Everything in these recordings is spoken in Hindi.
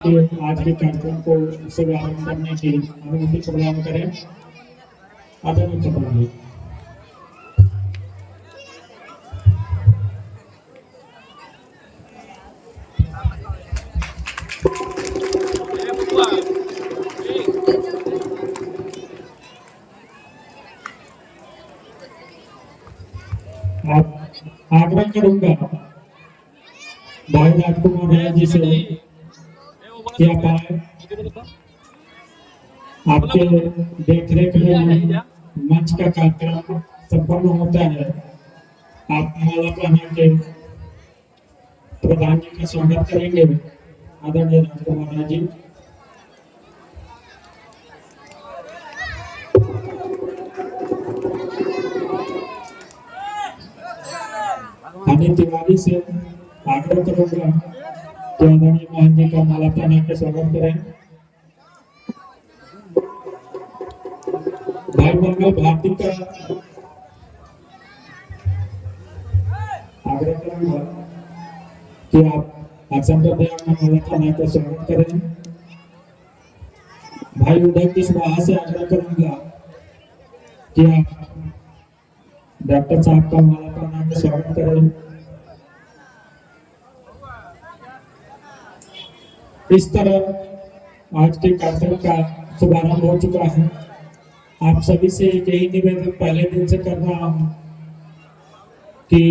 कि आज के कार्यक्रम को शुभारंभ करने की अनुमति प्रदान करें। आदरणीय प्रधान जी। आग्रह करूंगा भाई राजकुमार राय जी से कि आप आए, आपके देखरेख में मंच का कार्यक्रम संपन्न होता है। आप माला पहना के प्रधान जी का स्वागत करेंगे। आदरणीय राजकुमार राय जी। अनिल तिवारी से आग्रह करूंगा कि आदरणीय मोहन जी का माला पहना के स्वागत करें। भाई मंगल भारती का आग्रह करूंगा कि आप आसन पर माला पहना के स्वागत करें। भाई उदय कुशवाहा से आग्रह करूंगा कि आप डॉक्टर साहब का माला पहना के स्वागत करें। इस तरह आज के कार्यक्रम का शुभारंभ हो चुका है। आप सभी से यही निवेदन पहले दिन से कर रहा हूं कि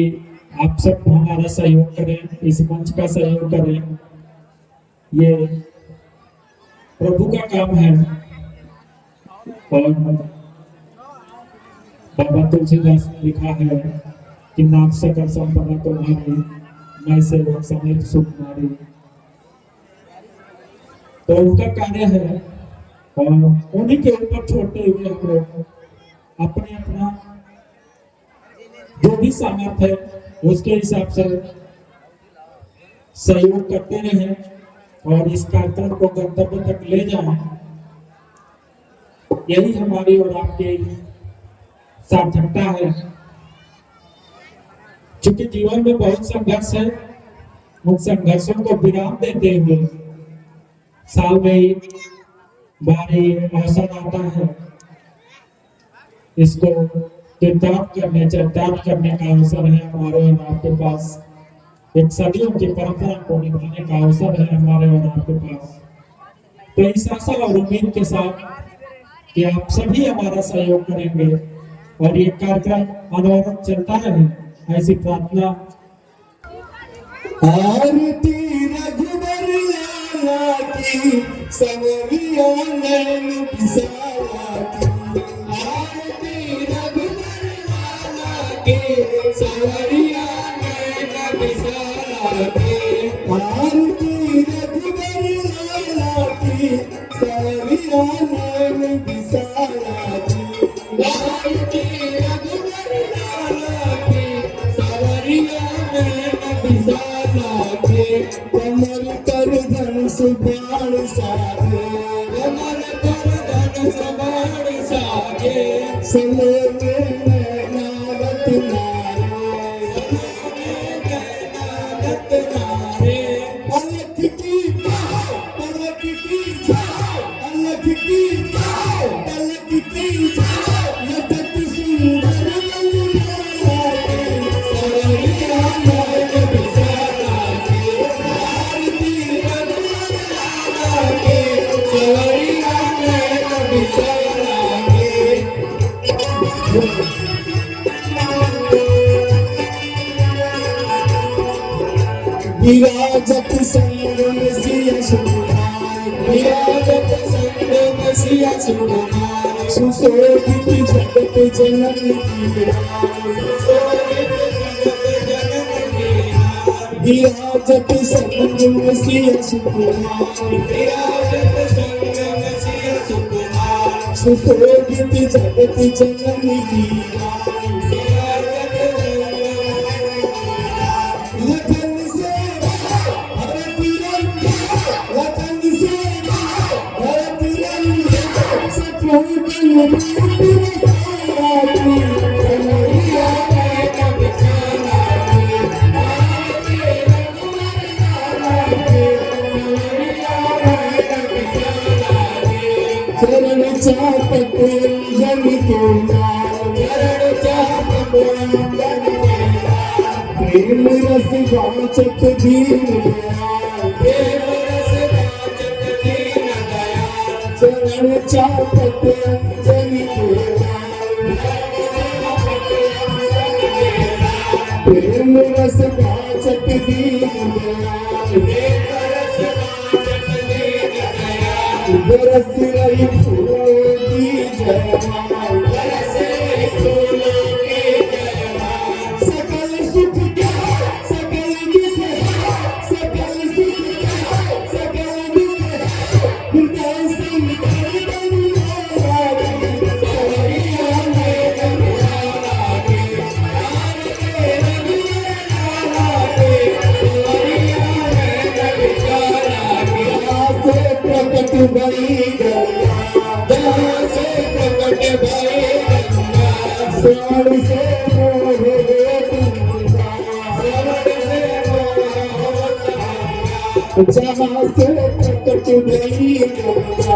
आप सब हमारा सहयोग करें, इस मंच का सहयोग करें। ये प्रभु का काम है और बाबा तुलसीदास ने लिखा है कि नाम से कर संपदा तुम्हारी, मैं सेवक समेत सुख नारी। तो उनका कार्य है और उन्हीं के ऊपर छोड़ते हुए हम लोग अपने अपना जो भी सामर्थ्य है उसके हिसाब से सहयोग करते रहें और इस कार्यक्रम को गंतव्य तक ले जाएं। यही हमारी और आपकी सार्थकता है। चूंकि जीवन में बहुत संघर्ष है, उन संघर्षों को विराम देते हुए साल में एक बार अवसर आता है, इसको चरितार्थ करने का अवसर है हमारे और आपके पास। एक सदियों की परंपरा को निभाने का अवसर है हमारे और आपके पास। तो इस आशा और उम्मीद के साथ कि आप सभी हमारा सहयोग करेंगे और ये कार्यक्रम अनवरत चलता रहे, ऐसी प्रार्थना। आरती रघुबर लाला की, सवरिया नैन बिसाला की। आरती रघुबर लाला की, सवरिया नैन बिसाला की। आरती रघुबर लाला की, सवरिया नैन बिसाला की। आरती रघुबर लाला की, सवरिया नैन बिसाला की। कमल कर धनुष बाण साजे, कमल कर धनुष बाण साजे। सले में नारत नारे, सले में नारत नारे। अलख की जाओ, अलख की जाओ, अलख की जाओ, अलख की जाओ। लटक सुंदर ललना की, सवरिया नैन बिसाला की। आरती रघुबर लाला की, सवरिया नैन बिसाला की। विराजत संग में सिया सुकुमार, विराजत संग में सिया सुकुमार। सुशोभित जगत जननी की नार, सुशोभित जगत जननी की नार। विराजत संग में सिया सुकुमार, विराजत संग में सिया सुकुमार। सुशोभित जगत जननी की नार। लखन से भरत रंगा, लखन से भरत रंगा। सतों बन बिसाला की, सवरिया नैन बिसाला की। आरती रघुबर लाला की, सवरिया चापत अंजन के लाल, प्रेम रस वाचक दीन दयाल, चरण चापत अंजन के प्रेम रस वाचक दीन दयाल, बरस रही फूलों की जयमाल, सकल सुख क्या सकल दुख सकल सुख क्या सकल दुख हृदय संकर प्रकट भई गंगा से प्रकट भई गंगा, श्रवण से मोहे गंगा, जहाँ से प्रकट भई गंगा,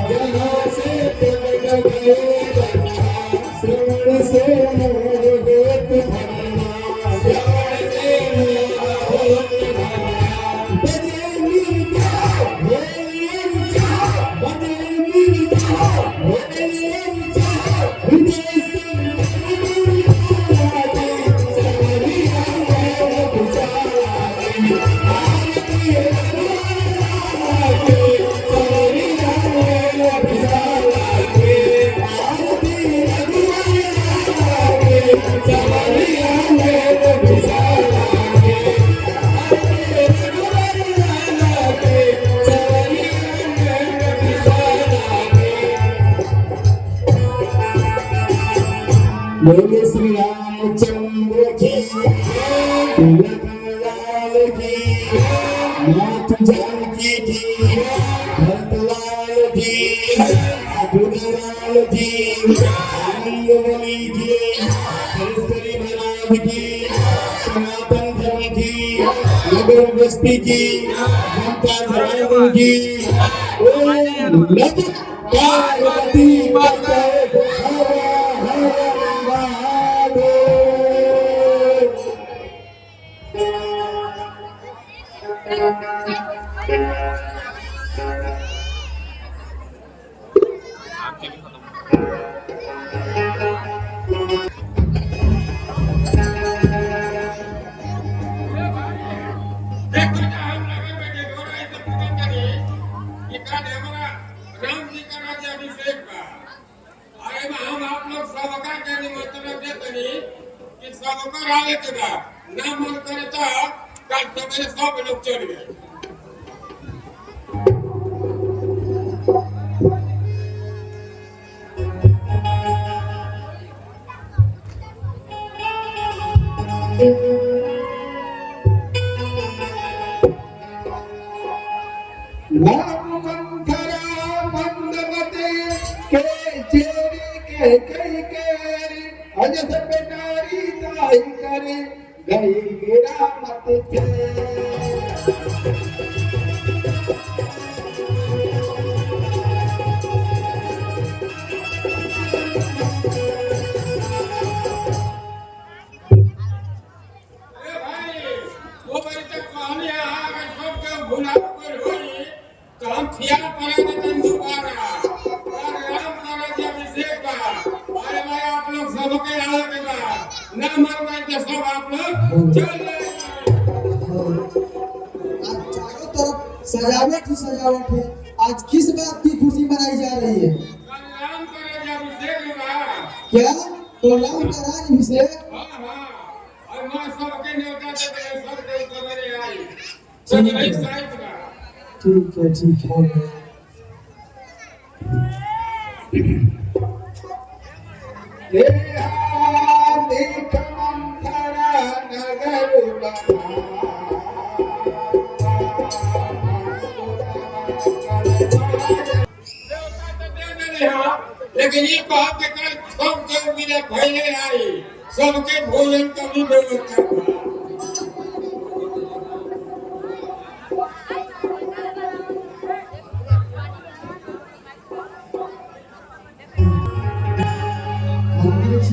जहाँ से प्रकट भई गंगा, श्रवण से मोहे गंगा, श्रवण से मोहे गंगा, बजे बोले श्री रामचंद्र की, लखनलाल की, नाथ जानकी की, भरतलाल की, गुणलाल की, आनंदवली की, हरिश्री महाराज की, सनातन धर्म की, नगर बस्ती की, जनता जनार्दन की, ओम नमः पार्वती माता ना मन करे तो कल सवेरे सब लोग चल गए। नाम मंथरा मंदमते के चेरी के कई केरी, अजस बेटारी ताई करे गई गिरा मत के। सजावट ही सजावट है। आज किस बात की खुशी मनाई जा रही है? क्या प्रणाम का राज ठीक है ठीक है। देख मंथरा नगर लेकिन ये बात के कल सबके मिले पहले आई, सबके भोजन का भी व्यवस्था हुआ।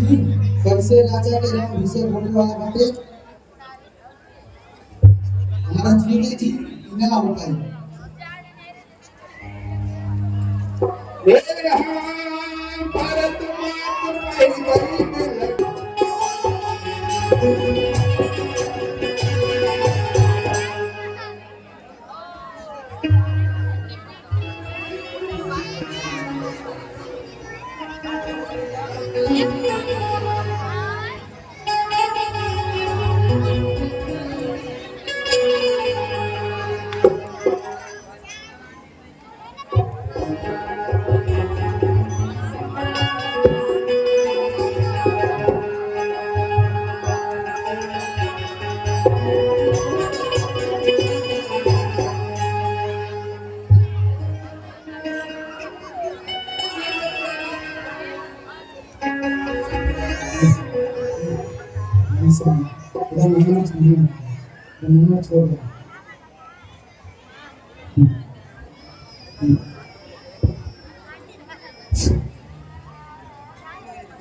पूछी कैसे राजा के रंग भीषण होने वाला बाटे। हमारा जीने जी ना हो पाई। भारत मात पहली बड़ी में छोड़ दो।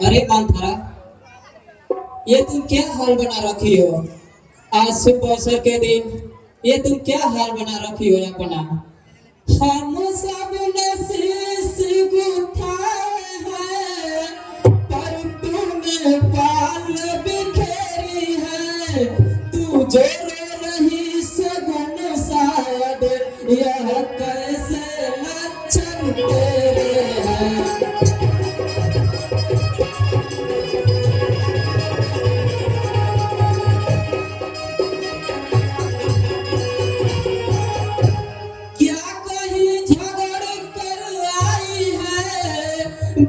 अरे मानथारा, ये तुम क्या हाल बना रखी हो? आज शुभ अवसर के दिन ये तुम क्या हाल बना रखी हो अपना? हम सब ने शीश गुथाए हैं, पर तूने बाल बिखेरी है। तू जो रो रही सगुन शायद यह कैसे लक्षण तेरे हैं।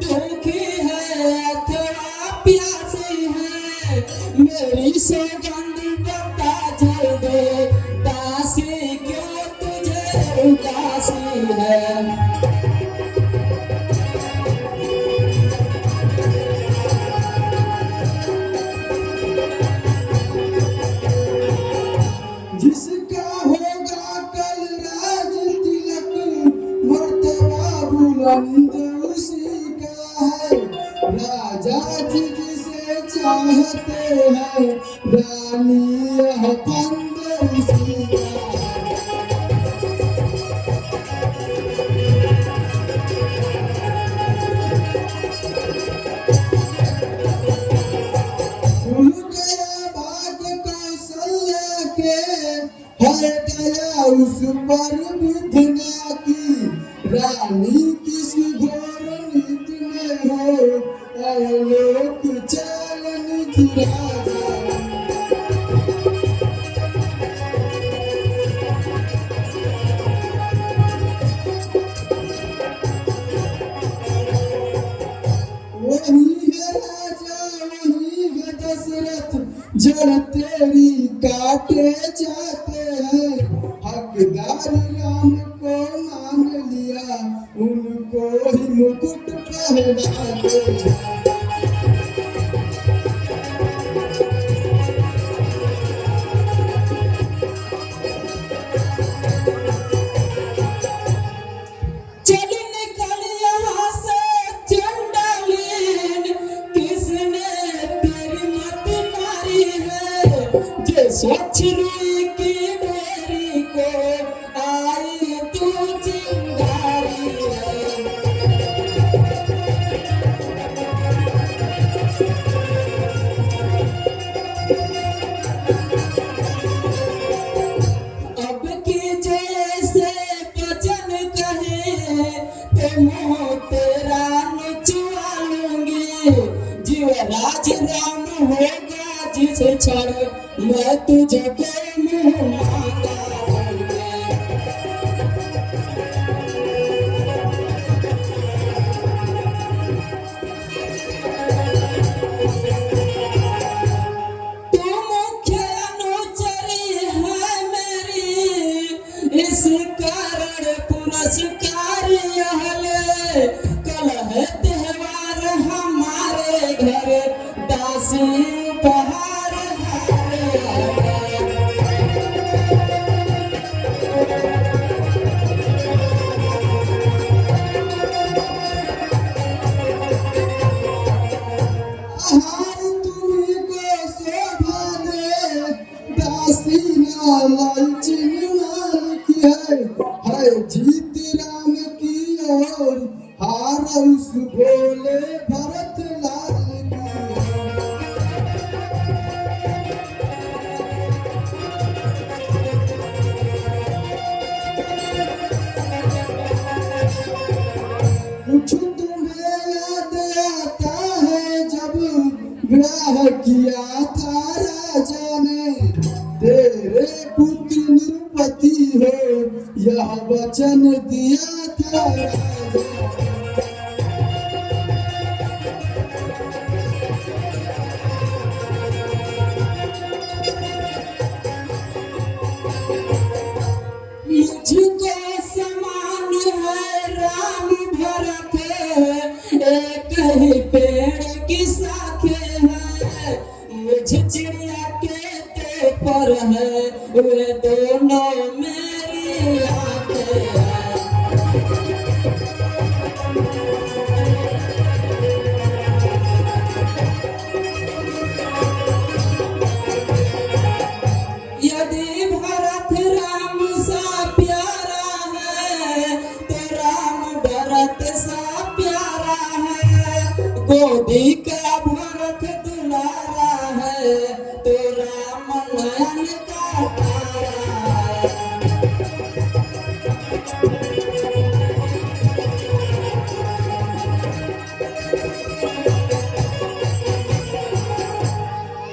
दुखी है अथवा प्यासी है, मेरी सौगंध बता जल्दी, दासी क्यों तुझे उदासी है। जिसका होगा कल राज तिलक, मर्तबा बुलंद उसी का है। राजा जी जिसे चाहते हैं, रानी यह पंद उसी का है। भूल गया भाग्य कौशल्या के, हर गया उस पर विधना की। रानी किस घोर नीति में हो, लोक चालन की राजा। वही है राजा वही है दशरथ, जड़ तेरी काटे जाते हैं। हकदार राम को मान लिया, उनको ही मुकुट पहनाते हैं। चल निकल यहाँ से चंडालीन, किसने तेरी मत मारी है? जे स्वच्छ रुई की ढेरी को आई तू चिंगारी है। अब की जैसे वचन कहे, ते मुँह तेरा नचवा लूंगी। जीवराज राम होगा जिस क्षण, मैं तुझको मुँह मांगा दूंगी। तू मुख्य अनुचरी है मेरी, इस कारण पुरस्कार यह ले। कल है त्योहार हमारे घर, दासी उपहार हारे। और हार उस भोले भरत लाल की कुछ तुम्हें याद आता है जब विवाह किया था राजा ने तेरे पुत्र निरुपति हो यह वचन दिया था राजा। मुझको समान है राम भरत एक ही पेड़ की शाखे है मुझ चिड़िया के पर है वे दोनों मेरी आंखें हैं। यदि भरत राम सा प्यारा है तो राम भरत सा प्यारा है गोदी का भरत दुलारा है तो राम नयन का तारा है।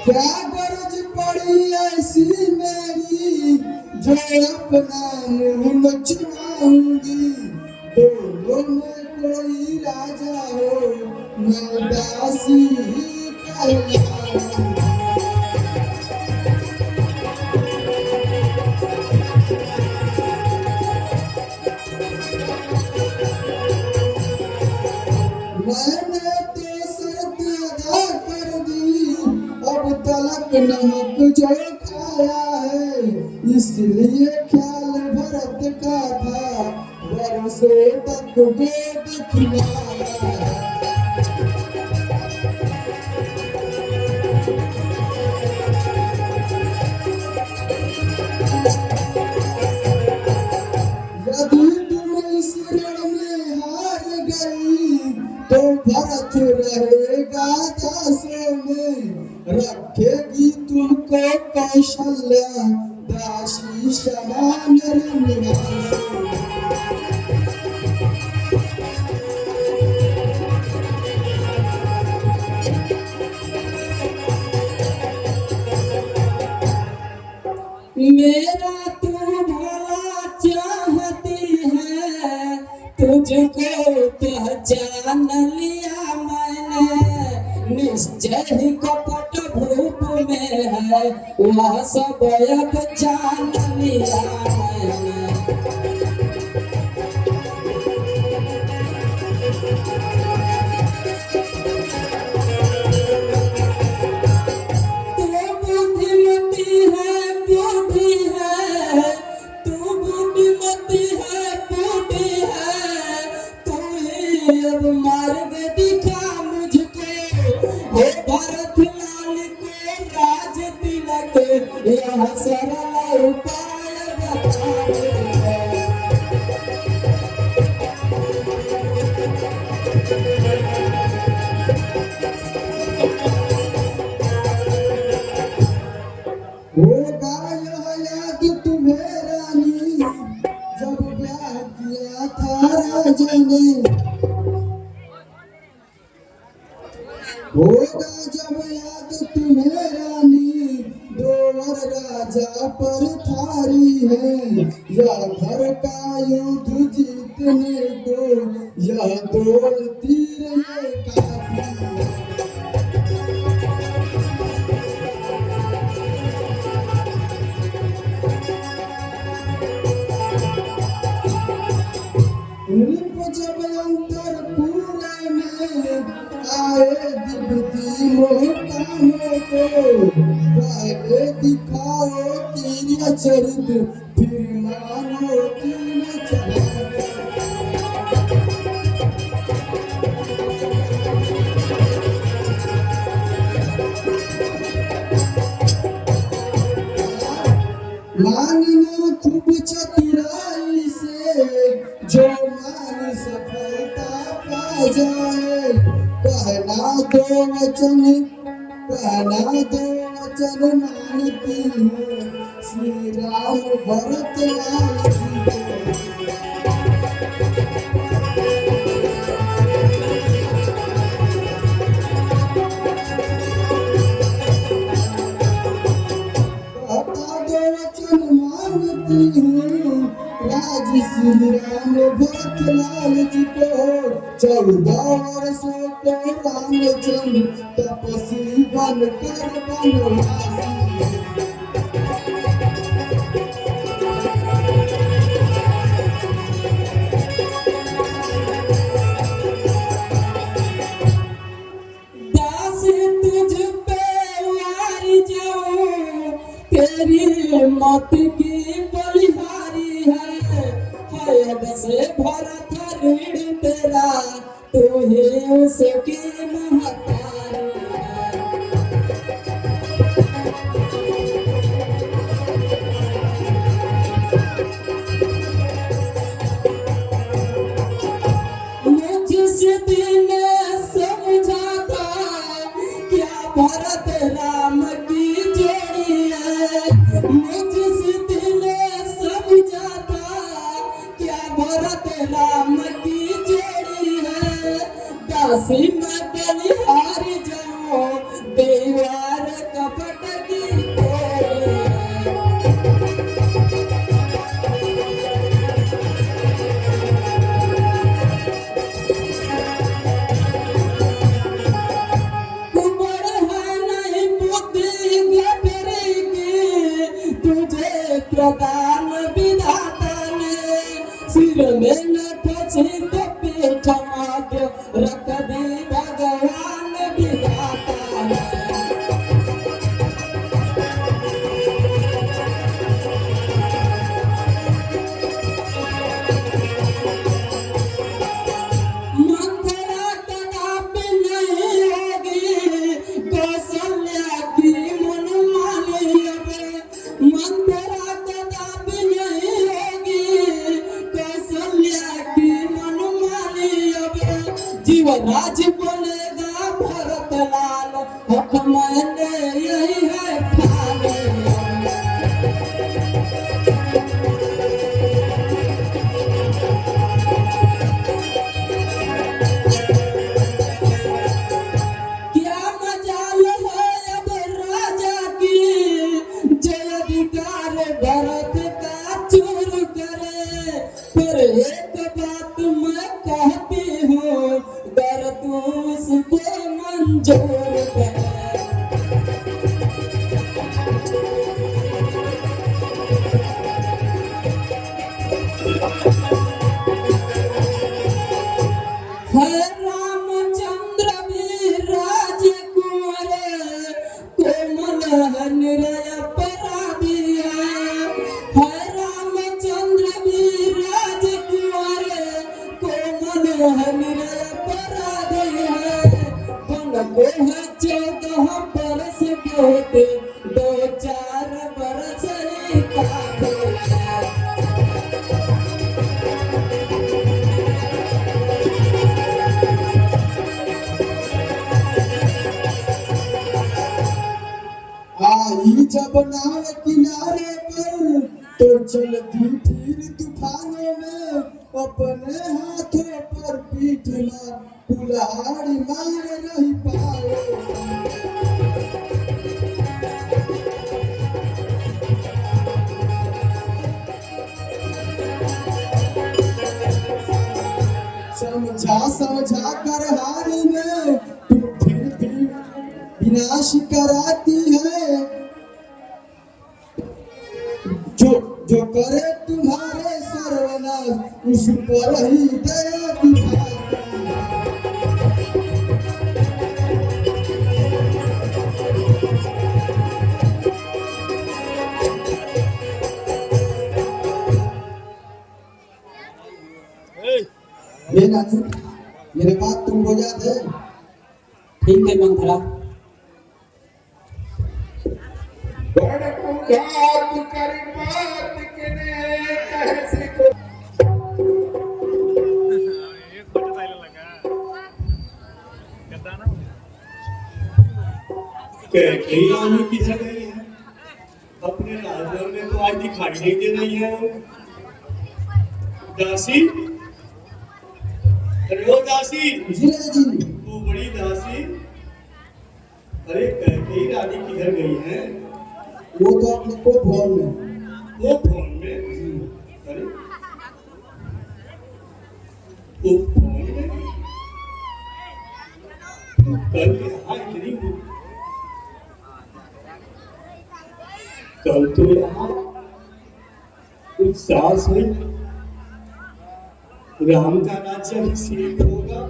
क्या गरज पड़ी ऐसी मेरी जो अपना मुंह चुराऊंगी दोनों में कोई राजा हो मैं दासी ही कहलाऊंगी। मैंने तो शर्त अदा कर दी अब तलक नमक जो खाया है इसलिए ख्याल भरत का था बरसों तक गोद खिलाया है। यदि तुम इस रण में हार गई तो भरत रहेगा दासों में रखेगी तुमको कौशल्या दासी समान निवासों में। मेरा तू भला चाहती है तुझको पहचान लिया मैंने निश्चय ही कपट भूप में है वह सब अब जान लिया मैंने। अब मार्ग दिखा मुझको हे भरत लाल को राज तिलक यह सरल उपाय बता मुझको। होगा यह याद तुम्हें रानी जब ब्याह किया था राजा ने होगा जब याद तुम्हें रानी दो वर राजा पर थारी है या घर का युद्ध जीतने को यह दो तीर ये काफी है। रूप जब अंतरपुर में आए दिव्य मोहकामों को पहले दिखाओ तीर चरित्र फिर मानो तीन चला। मानना खूब चतुराई से जो मान सफलता पा जाए। कहना दो वचन, कहना दो वचन मानती हूँ, श्री राम भरत लाल जी को। कहता दो वचन मानती हूँ, राज श्री राम भरत लाल जी को। 14 वर्षों को रामचंद्र तपस्वी बनकर बनवासी। दास तुझ पे वार जाऊं, तेरी मौत की बलिहारी है बस भरत ऋण तेरा, तू ही उसकी महतारी है। मुझसे दिन समझाता क्या भरत राम की जोड़ी है। मुझसे दिल समझाता क्या भरत राम की जोड़ी है। दासी में बलिहार जाऊं, दीवार कपट की तोड़ी है। कुबड़ है नहीं बुद्धि गठरी की, तुझे प्रदान विधाता ने। सिर में न ठोसी तो पीठ माध्य रख दी भगवान विधाता ने। मंथरा कदापि नहीं होगी कौशल्या की मनमानी अब। मंथरा कदापि नहीं होगी कौशल्या की मनमानी अब। जीवराज बोलेगा भरत लाल, हक मैंने यही है ठानी अब। क्या मजाल है अब राजा की, जय अधिकार भरत का चूर करे। पर एक बात मैं कहती हूँ, कर तू उसको मंजूर करे। है रामचंद्र भी राजकुंवर, कोमल है निरय अपराधी है रामचंद्र भी राजकुंवर, कोमल है निरय अपराधी है। बन को है 14 बरस बहुत, 2-4 बरस ही काफी है। आई जब नाव किनारे पर, तो चलती फिर तूफानों में। अपने हाथों पर पीट मार, कुल्हाड़ी मार नहीं पाए। समझा समझा कर हारी में, तू फिर भी विनाश कराती है। जो जो करे तुम्हारे सर्वनाश, उस पर ही दया दिखाती है। ये नानी, मेरे बात तुमको याद है? ठीक है मंथरा। बड़ घात कर बात के ने कह से को कई रानी किधर गई है? अपने राजभवन में तो आज दिखाई नहीं दे रही है। दासी, अरे ओ दासी, जी राजा जी। तू बड़ी दासी। अरे कई रानी किधर गई है? वो तो अपने को भवन में। वो फोन में? अरे वो फोन में? कल यहाँ गिरी हुई। कल तो यहाँ कुछ सास है, राम का राज्याभिषेक होगा,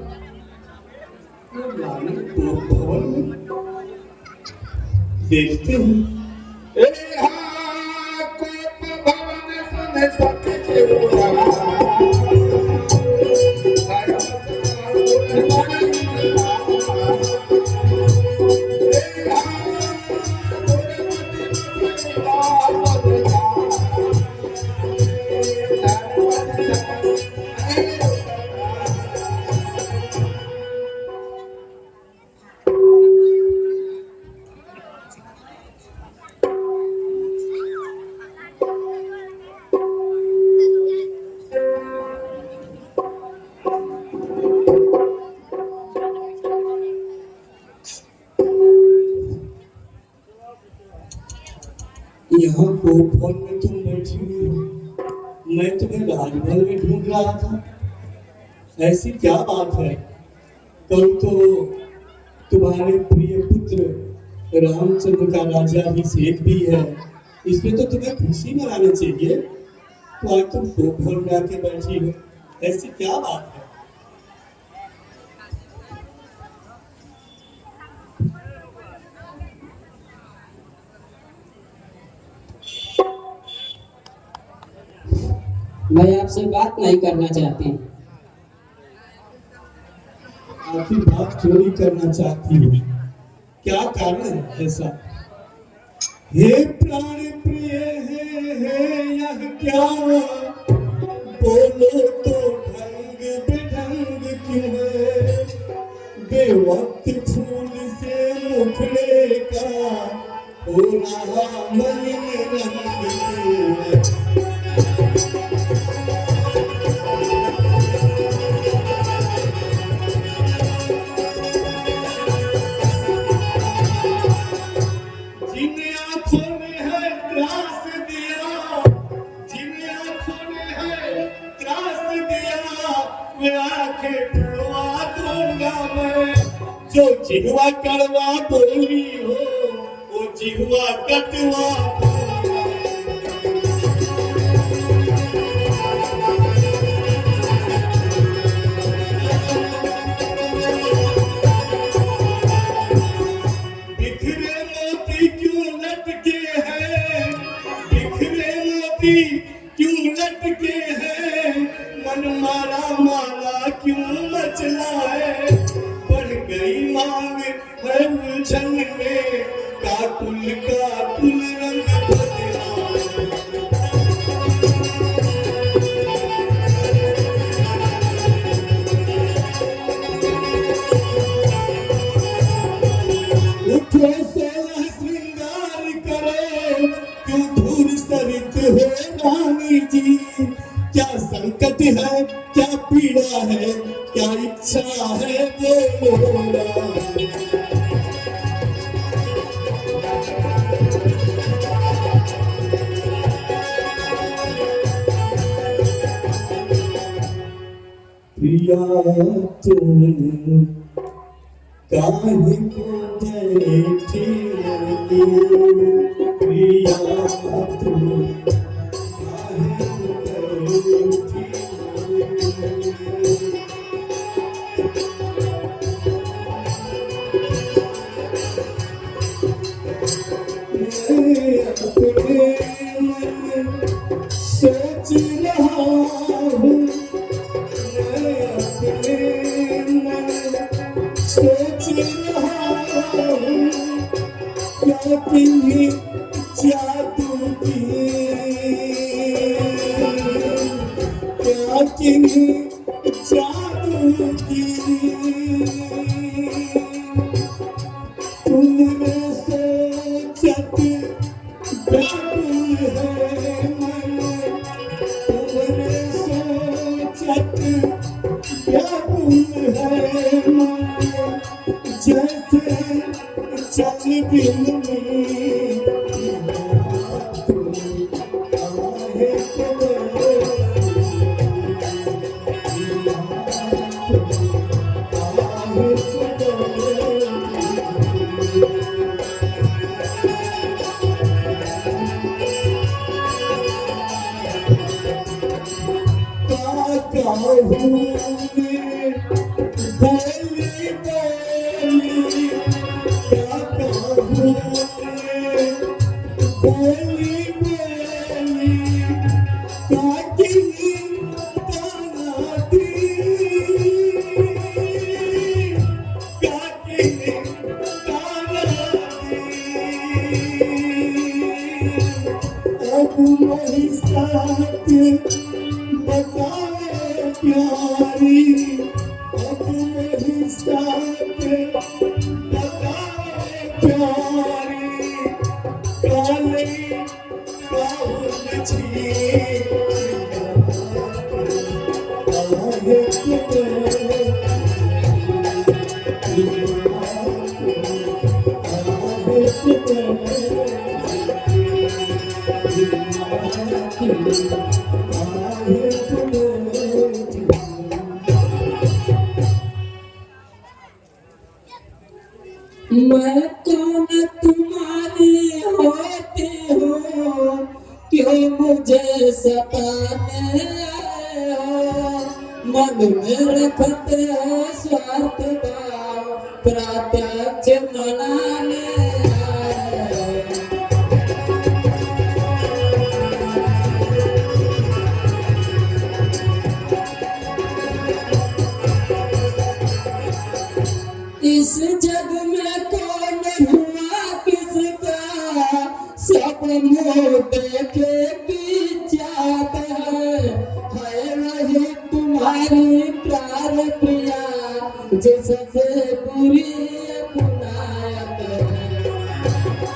वो रानी को भवन में देखते हैं। यहाँ फोन में तुम बैठी हुई हो, मैं तुम्हें राजभवन में ढूंढ रहा था। ऐसी क्या बात है? कल तो तुम्हारे प्रिय पुत्र रामचंद्र का राज्याभिषेक भी है, इसमें तो तुम्हें खुशी मनानी चाहिए। तो आज तुम फोन में आके बैठी हो, ऐसी क्या बात है? मैं आपसे बात नहीं करना चाहती। आपकी बात चोरी करना चाहती हो? क्या कारण है ऐसा? हे प्राण प्रिय है यह क्या? बोलो तो ढंग बेढंग क्यों है? बेवक्त फूल से मुखड़े का हो रहा मन में रंग क्यों है? जो जिहवा कड़वा बोली हो, वो जिहवा कटवा बिखरे मोती क्यों लटके हैं? बिखरे मोती क्यों लटके हैं? मन मारा मारा क्यों मचला है? गई मांग है उलझन में, काकुल रंग बदला। उठो सोलह श्रृंगार करो, क्यों धूल सरित हो रानी जी? क्या संकट है, क्या पीड़ा है, क्या इच्छा है बोलो। प्रिया तुम काहे को बैठी हो? प्रिया तुम काहे को बैठी हो? अपने मन सोच रहा हूँ, मैं अपने मन सोच रहा हूँ, क्या किन्हीं जादू की, क्या किन्हीं जादू की तुमने क्या गुल है मन जैसे चल बिन में आहे वही साथ बताए प्यारी अब वही साथ बताए प्यारी काले काहुल छी आहे मैं कौन तुम्हारी होती हूँ क्यों मुझे सताने आए हो मन में रखते हो स्वार्थ भाव प्रत्यक्ष मनाने आए हो इस जग में कौन हुआ किसका सब मुँह देखे की चाहता है वही तुम्हारी प्यार प्रिया जिससे पूरी अपनायत है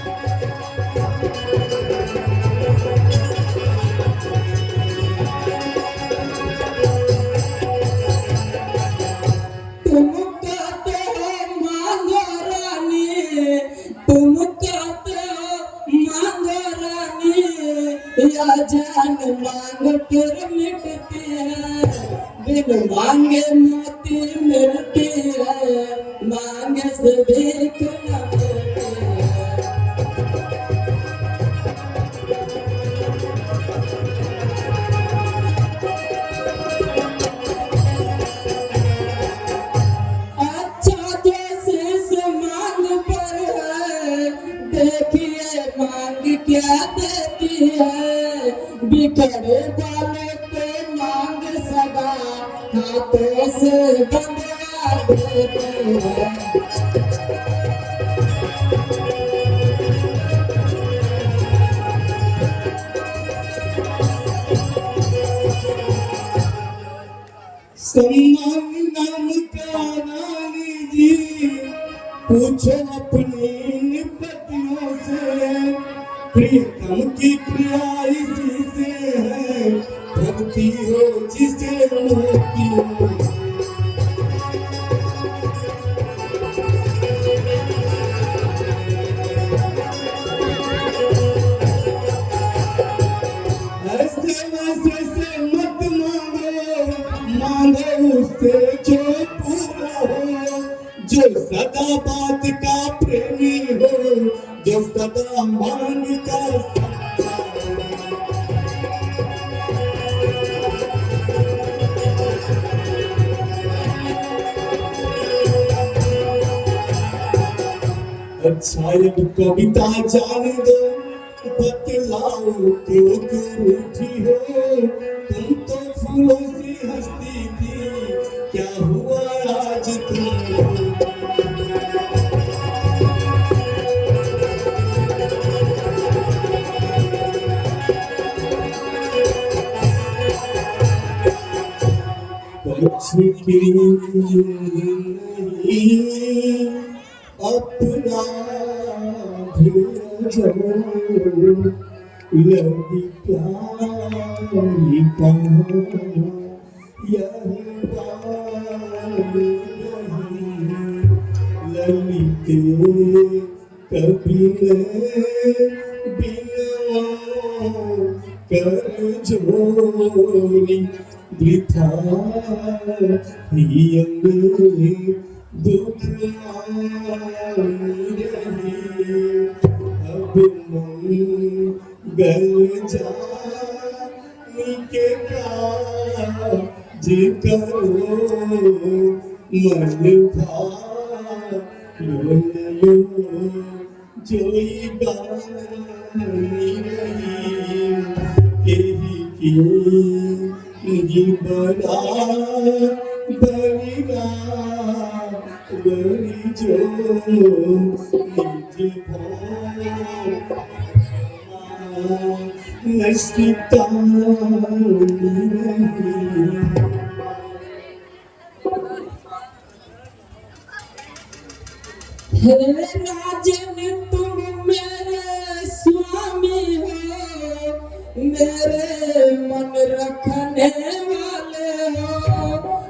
तुम कहते हो मांगो रानी तुम कहते हो मांगो रानी या जान मांग कर मिटती है बिन मांगे मोती मिलती है मांगे से भीख न मिलती है अच्छा जैसे इस मांग पर है देखिए मांग क्या देती है बिखरे वाले को मांग सदा हाथों से बंधवा देती है सम्मान नाम का रानी जी पूछो अपनी पतियों से प्रियतम की प्रिया इसी से है भक्ति हो जिसे मोती हो ऐसे वैसे से मत मांगो मांगो उससे जो पूरा हो जो सदा बात का प्रेमी हो जो सदा मान का सच्चा हो। अच्छा अब कविता जाने दो बतलाओ क्यों क्यों रूठी हो तुम तो फूलों सी हंसती थी क्या हुआ आज तुम पक्षी की नहीं अपना लगी प्यारी यह ललिते कपिल बिनवा कर जोरी वृथा नियम दुख रही अब मंगल जानी के काज करो मन भालो जोई बानी रही की बड़ा बलिगा बलि जो निज नस्तिता हे राजन तुम मेरे स्वामी हो, मेरे मन रखने वाले हो,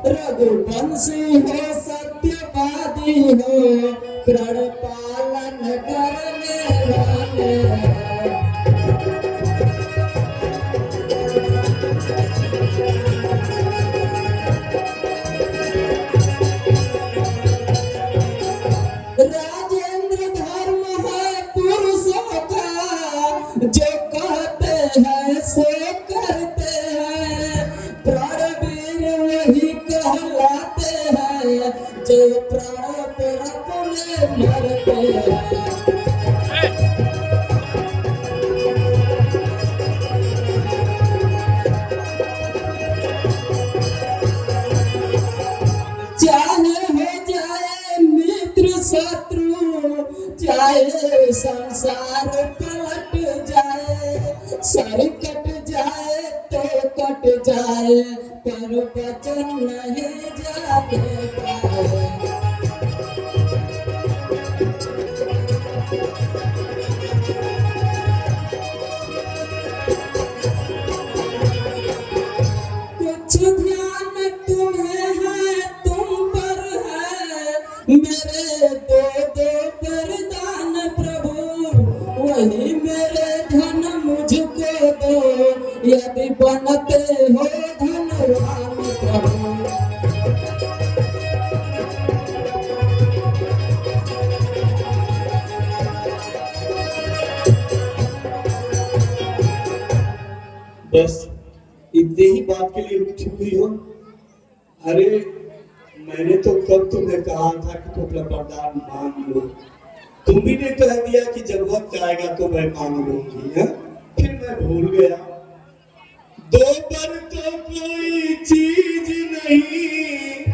रघुवंशी हो सत्यवादी हो, प्रण पालन करने वाले हो। राजेंद्र धर्म है पुरुषों का, जो कहते हैं सो करते हैं, प्राणवीर वही कहलाते हैं, जो प्राण पर अपने मरते हैं। चाहे हो जाए मित्र शत्रु, चाहे संसार पलट जाए, सर कट जाए तो कट जाए, पर वचन नहीं जाने पाए। कुछ ध्यान तुम्हें है तुम पर है, मेरे दो दो वरदान प्रभु, वही मेरे धन मुझको दो, यदि बनते हो धनवान प्रभु। बस इतने ही बात के लिए उठी हुई हो। अरे मैंने तो कब तुम्हें कहा था कि तुम अपना वरदान मांग लो, तुम भी ने कह दिया कि जब वक्त आएगा तो मैं मांग लूंगी, है? फिर मैं भूल गया। दो पर तो कोई चीज नहीं,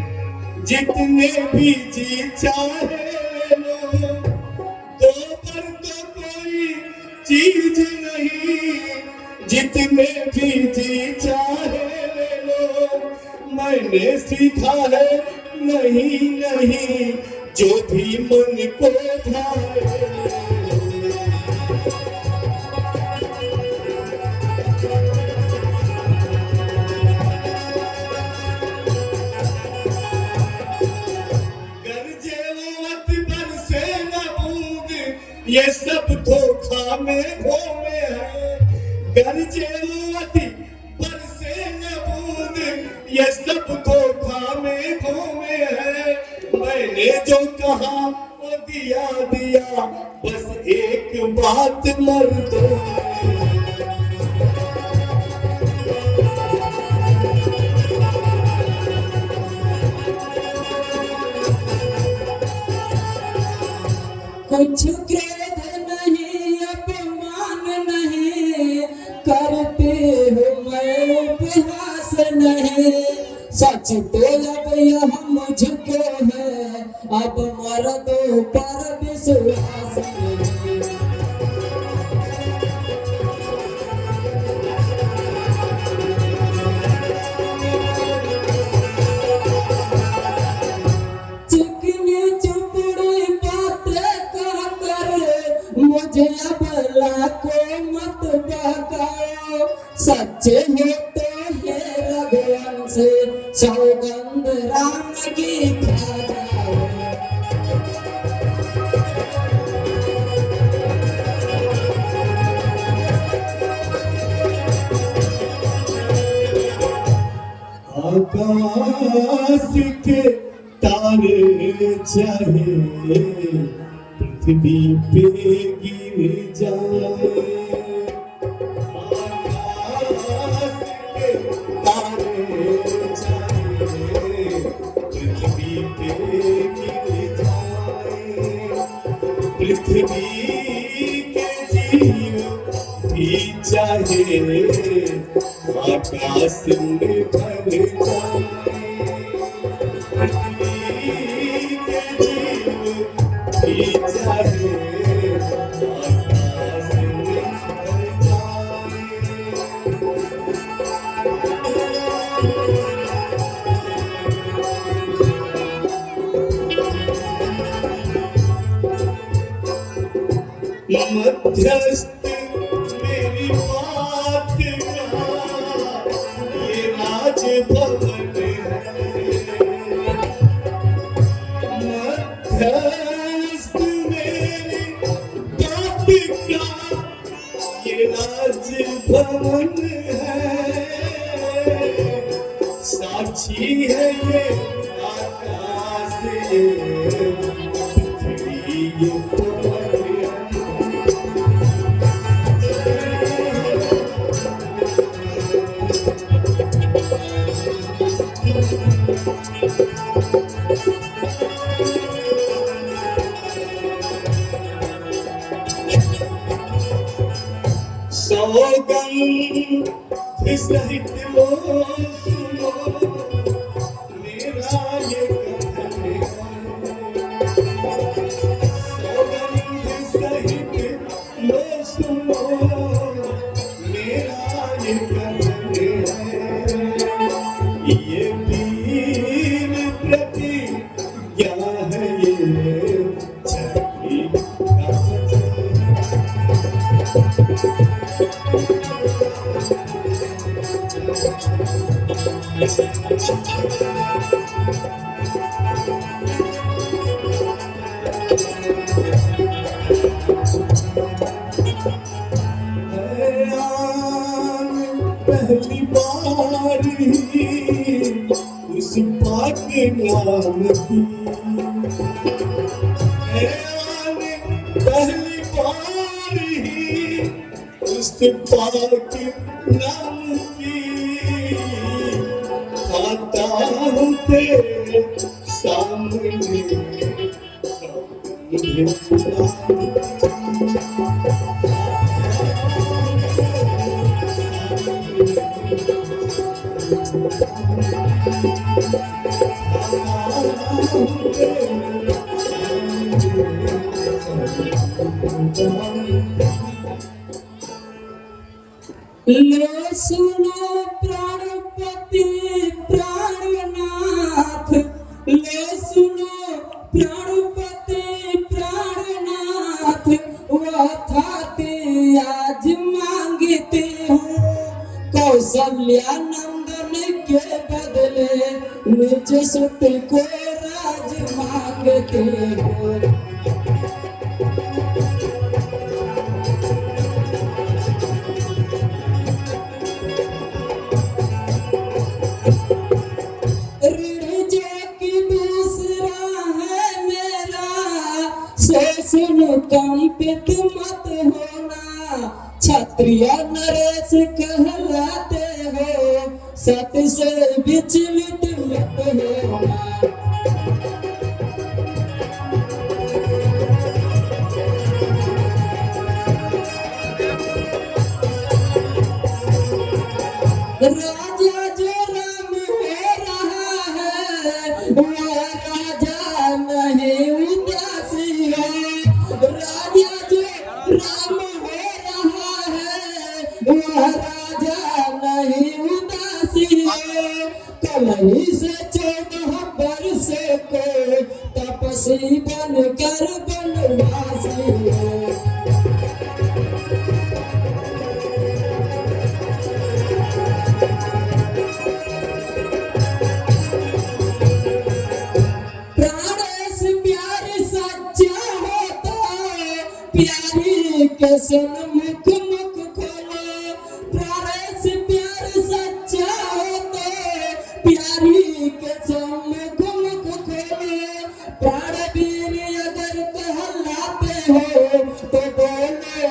जितने भी जी चाहे लो, दो पर तो कोई चीज नहीं, जितने भी जी चाहे ले लो। मैंने सीखा है नहीं नहीं, जो भी मन को भाए। गरजे वत बरसे न बूंद, ये सब धोखा में घोमे है। गरजे अति बरसे न बूंद, ये सब धोखा में घूमे है। मैंने जो कहा वो दिया दिया, बस एक बात मर्दों कुछ क्रोध नहीं अपमान नहीं, करते हो मैं उपहास नहीं, सच तो अब यह मुझको है, अब मर्दों पर विश्वास नहीं। चिकनी चुपड़ी बातें कहकर मुझे अब लाको मत बहकाओ, सच्चे हो तो है रघुवंश जिंदगी खा जाओ। आकाश के तारे चाहे पृथ्वी पे गिर जाए, आकाश के तारे चाहे पृथ्वी पे गिर जाए, पृथ्वी के जीव भी चाहे आकाश में भर जाए, पृथ्वी के जीव भी चाहे आकाश में भर जाए। मध्यस्थ मेरी बात का ये राजभवन है, मध्यस्थ मेरी बात का ये राजभवन है, साक्षी है ये आकाश ये पृथ्वी ये पवन है। सौगंध सहित लो सुनो मेरा ये कथन है, सौगंध सहित लो सुनो मेरा ये कथन है, ये वीर प्रतिज्ञा है ये छठी का वचन। पहली बार ही उस पाक नाम की, पहली बार ही उस पाक नाम की, आता हूँ तेरे सामने लो सुनो प्राणपति प्राणनाथ, लो सुनो प्राणपति प्राणनाथ, वह थाते आज मांगते हूँ कौशल्या नंदन के बदले निज सुत को राज मांगते हो। सुनो कंपित मत होना, क्षत्रिय नरेश कहलाते हो, सत्य से विचलित मत होना। राजा जो राम हो रहा है वह राजा नहीं उदासी है, राजा जो राम हो रहा है वह राजा नहीं उदासी है। कलही से 14 वर्ष को तपस्वी बनकर बनवासी है। सन्मुख मुख खोले, प्यारे से प्यार सच्चा हो तो प्यारी के सन्मुख मुख खोले। प्राणवीर अगर कहलाते हो तो बोले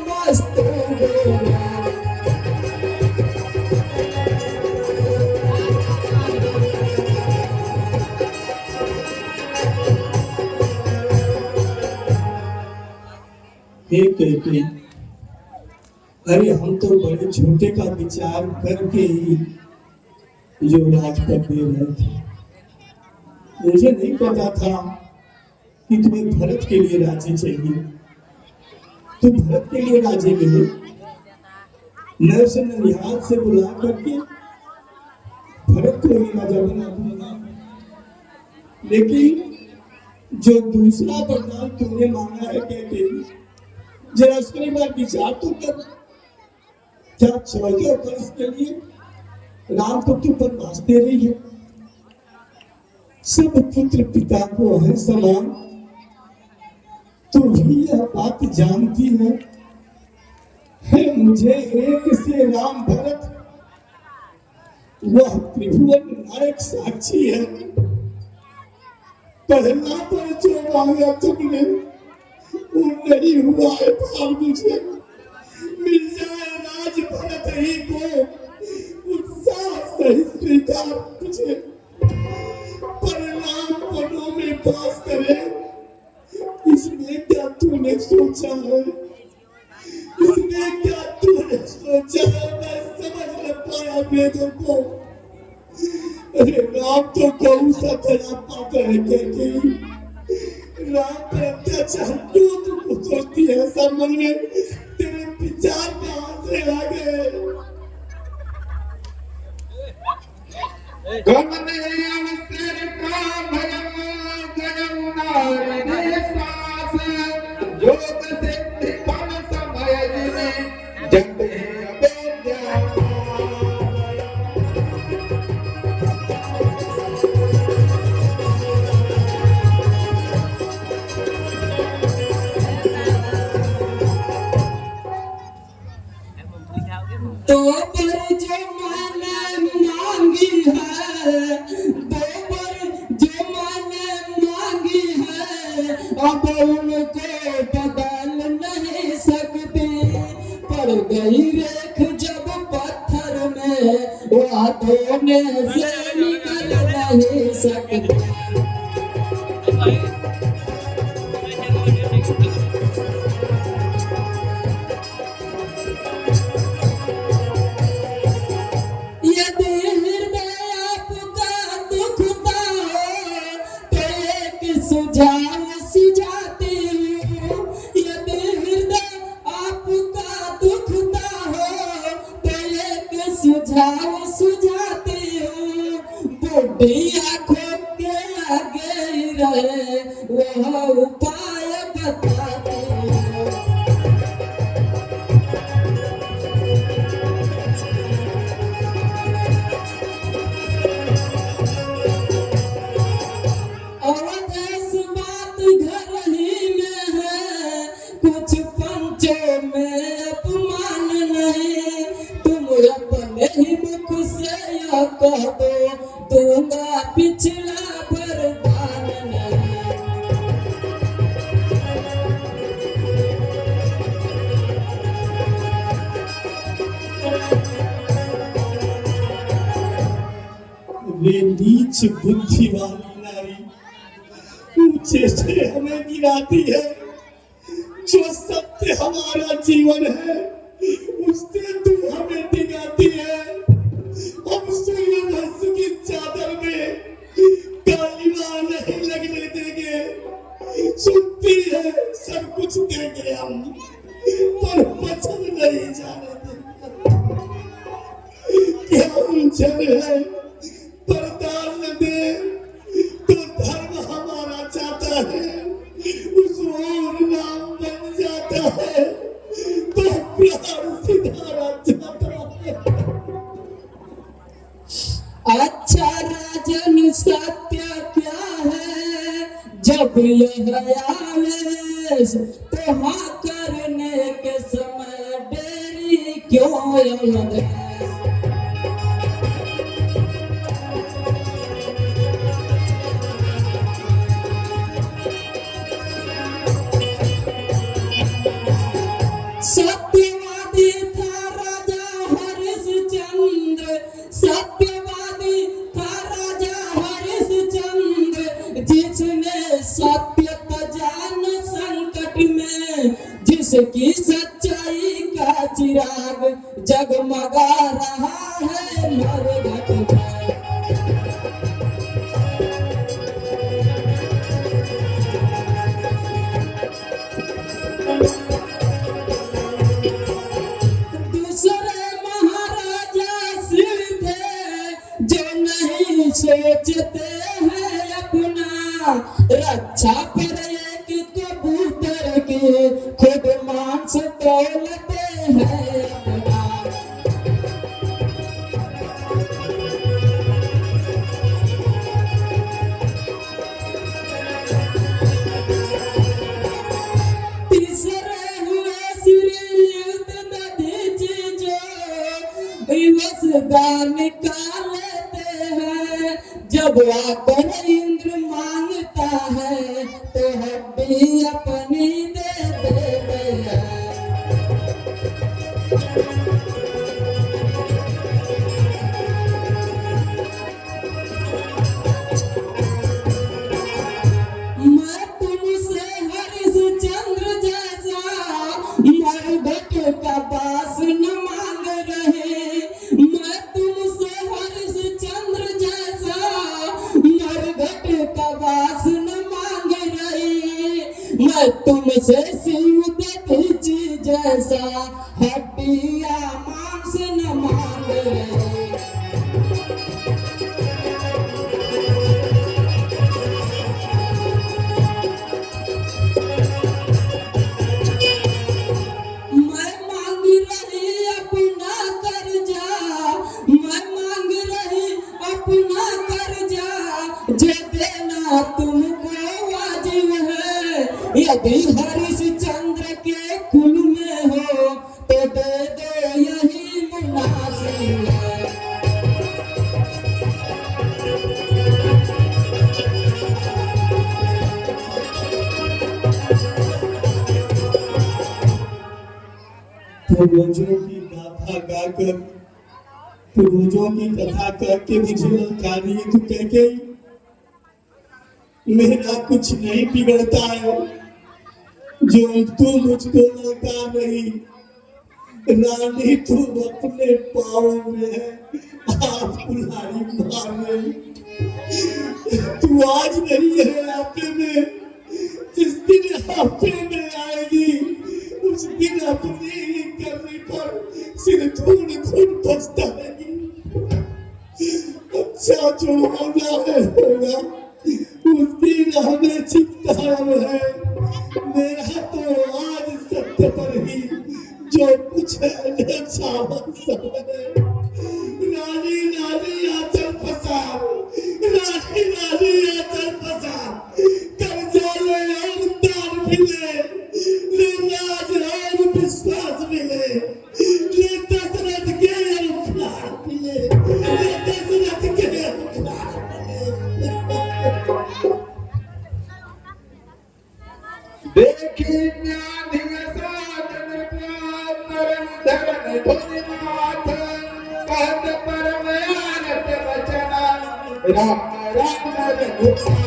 मस्त बोले। अरे हम तो बड़े छोटे का विचार करके ही युवराज कर दे रहे थे। मुझे नहीं पता था कि तुम्हें भरत के लिए राजी चाहिए। तुम भरत के लिए राजी मिले। मैं उसे ननिहाल से बुला करके भरत को ही राजा बना दूंगा। लेकिन जो दूसरा वरदान तुमने मांगा है कहते जरा उसके बाद विचार तो कर। क्या 14 वर्ष के लिए राम को तू वनवास दे रही है। सब पुत्र पिता को है समान। तू भी यह बात जानती है मुझे एक से राम भरत वह त्रिभुवन नायक साक्षी है। पहला पर जो मांगा तुमने वो नहीं हुआ है भाव। मुझे मिल जाए राज भरत ही को उत्साह सही स्वीकार तुझे परिणाम पनों में पास करे। इसमें क्या तूने सोचा है। इसमें क्या तूने सोचा है। मैं समझ न पाया वेदों को। अरे राम तो गौ सा दया पाता है कहते राम पर अत्याचार क्यों तुमको सोचती है। ऐसा मन में तेरे विचार कहां से आ गए। गमने अवसर का भयम जयमुनार सास योग सिद्धि फल समय जिने जगते अवेद्या। तो पर जो मैंने मांगी है, दो पर जो मैंने मांगी है, अब उनको बदल नहीं सकती। पड़ गई रेख जब पत्थर में वह धोने से निकल नहीं सकती। यदि हृदय आपका दुखता हो तो एक सुझाव सुझाती हूँ। यदि हृदय आपका दुखता हो तो एक सुझाव सुझाती हूँ। बुढ़ी आंखों के आगे ही रहे वह उपाय बताती हूँ। अवधेश बात घर ही में है, कुछ पंचों में अपमान नहीं। तुम अपने ही मुख से यह कह दो दूंगा पिछला वरदान नहीं। वे नीच बुद्धि वाली नारी ऊंचे से हमें गिराती है। जो सत्य हमारा जीवन है उससे तू हमें डिगाती है। हम सूर्य वंश की चादर में कालीमा नहीं लगने देंगे। सुनती है सब कुछ देंगे हम पर वचन नहीं जाने देंगे। क्या उलझन है वरदान न दे तो धर्म हमारा चाहता है उस और नाम बन जाता है तो प्यार सिधारा जाता है। अच्छा राजन सत्य क्या है जब यह आवेश तो हाँ करने सत्यवादी था राजा हरिश्चंद्र, सत्यवादी था राजा हरिश्चंद्र, जिसने सत्य का जान संकट में, जिसकी सच्चाई का चिराग जगमगा रहा है मरघट में। दूसरे महाराजा शिव थे जो नहीं सोचते हैं अपना, रक्षा पर एक कबूतर के खुद मांस तौलते हैं अपना। तीसरे हुए श्रीयुक्त दधीचि जो विवशदान निकाल लेते हैं, जब आकर इंद्र मांगता है तो हड्डी अपनी दे देते हैं। मैं तुमसे हरिश्चंद्र जैसा मरघट का बास न मांग रहे, मैं तुमसे हरिश्चंद्र जैसा मरघट का बास न मांग रही, मैं तुमसे शिव दधीचि जैसा हड्डियां मांस न मांग रही। मैं मांग रही अपना कर्जा, मैं मांग रही अपना कर्जा, जो देना तुमको वाजिब है, यदि हरिश्चंद्र के कुल में हो तो दे दो यही मुनासिब है। पूर्वजों की गाथा गाकर, पूर्वजों की कथा करके मुझे ललकारी तू कह गई, मेरा कुछ नहीं बिगड़ता है जो तू मुझको ललकार रही। रानी तुम अपने पाँव में है, आप कुल्हाड़ी मार रही। तू आज नहीं है आपे में, जिस दिन आपे में आएगी उस दिन अपनी ही करने पर सिर धूल धूल पछताएगी। अच्छा जो होना है होगा, उसकी राह में चिंता है। मेरा तो आज सत्य पर ही जो कुछ है सावन सब है। रानी रानी आचल फसाओ, रानी रानी आचल फसाओ, कर्जा ले और दान मिले, ले राज और विश्वास मिले, ले दशरथ के अनुसार मिले, ले दशरथ के अनुसार मिले। देखी न्याधिक साधन परम धर्म धुनिनाथ, कहत परम आनत वचना, राम राम रघुनाथ।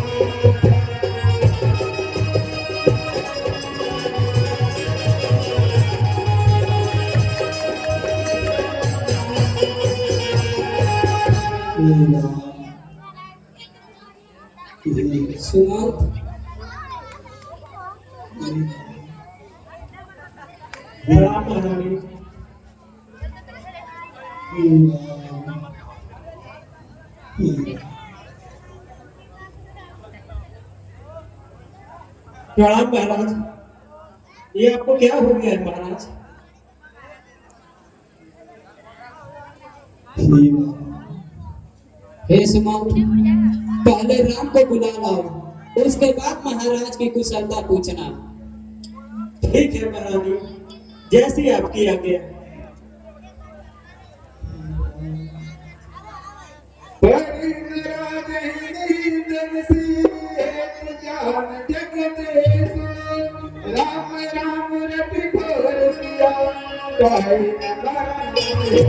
सुमंत प्रणाम महारानी। प्रणाम महाराज, ये आपको क्या हो गया है महाराज? हे सुमंत, पहले राम को बुला लाओ, उसके बाद महाराज की कुशलता पूछना। ठीक है महारानी, जैसी आपकी आज्ञा। हरि राजहिनी जनसी एक जान जगदेश राम राम रटि ठोर किया काहे न मारे।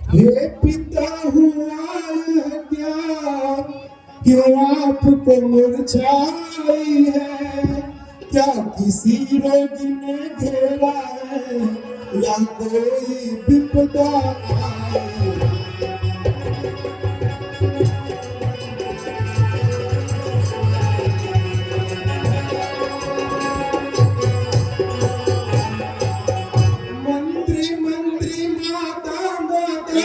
हे पिता हुआ यह क्या क्यों आपको मुरझाई है, क्या किसी रोग ने घेरा है या कोई विपदा आई। मंत्री मंत्री माता माता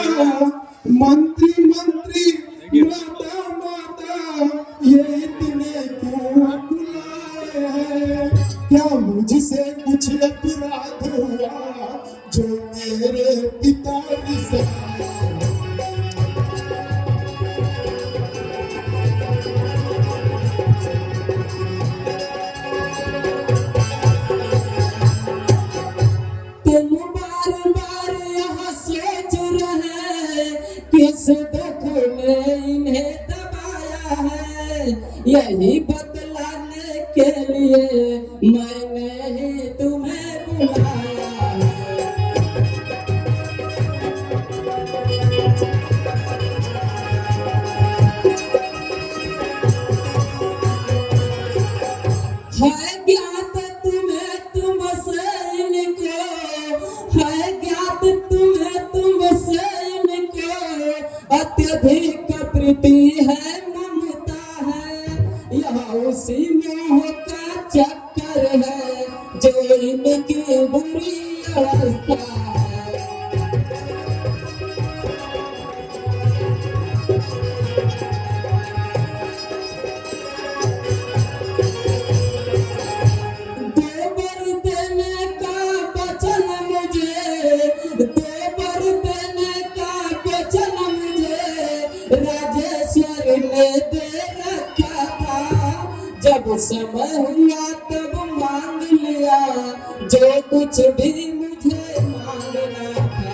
मंत्री मंत्री माता माता ये इतने क्यों बुलाए हैं, क्या मुझसे कुछ अपराध हुआ जो मेरे पिता रिसाए। तुम बार बार यहाँ सोच रहे किस दुख ने इन्हें दबाया है, यही बतलाने के लिए मैंने ही तुम्हें बुलाया है। है ज्ञात तुम्हें तुमसे इनको, है ज्ञात तुम्हें तुमसे इनको, अत्यधिक प्रीति है ममता है, यह उसी मोह का चक्कर है जो इनकी बुरी अवस्था है। देवर देने का वचन मुझे, देवर देने का वचन मुझे राजेश्वर ने दे रखा था, जब समय हुआ तब मांग लिया जो कुछ भी मुझे मांगना था।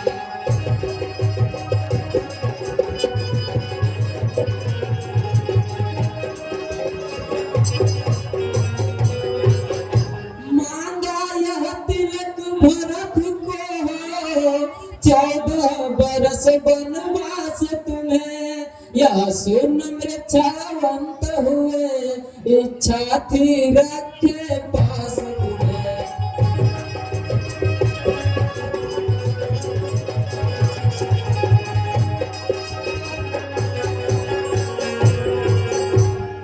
मांगा यह तिलक भरत को हो, 14 बरस वनवास तुम्हें, यह सुन मृच्छावंत हुए, इच्छा थी रखे पास तुम्हें।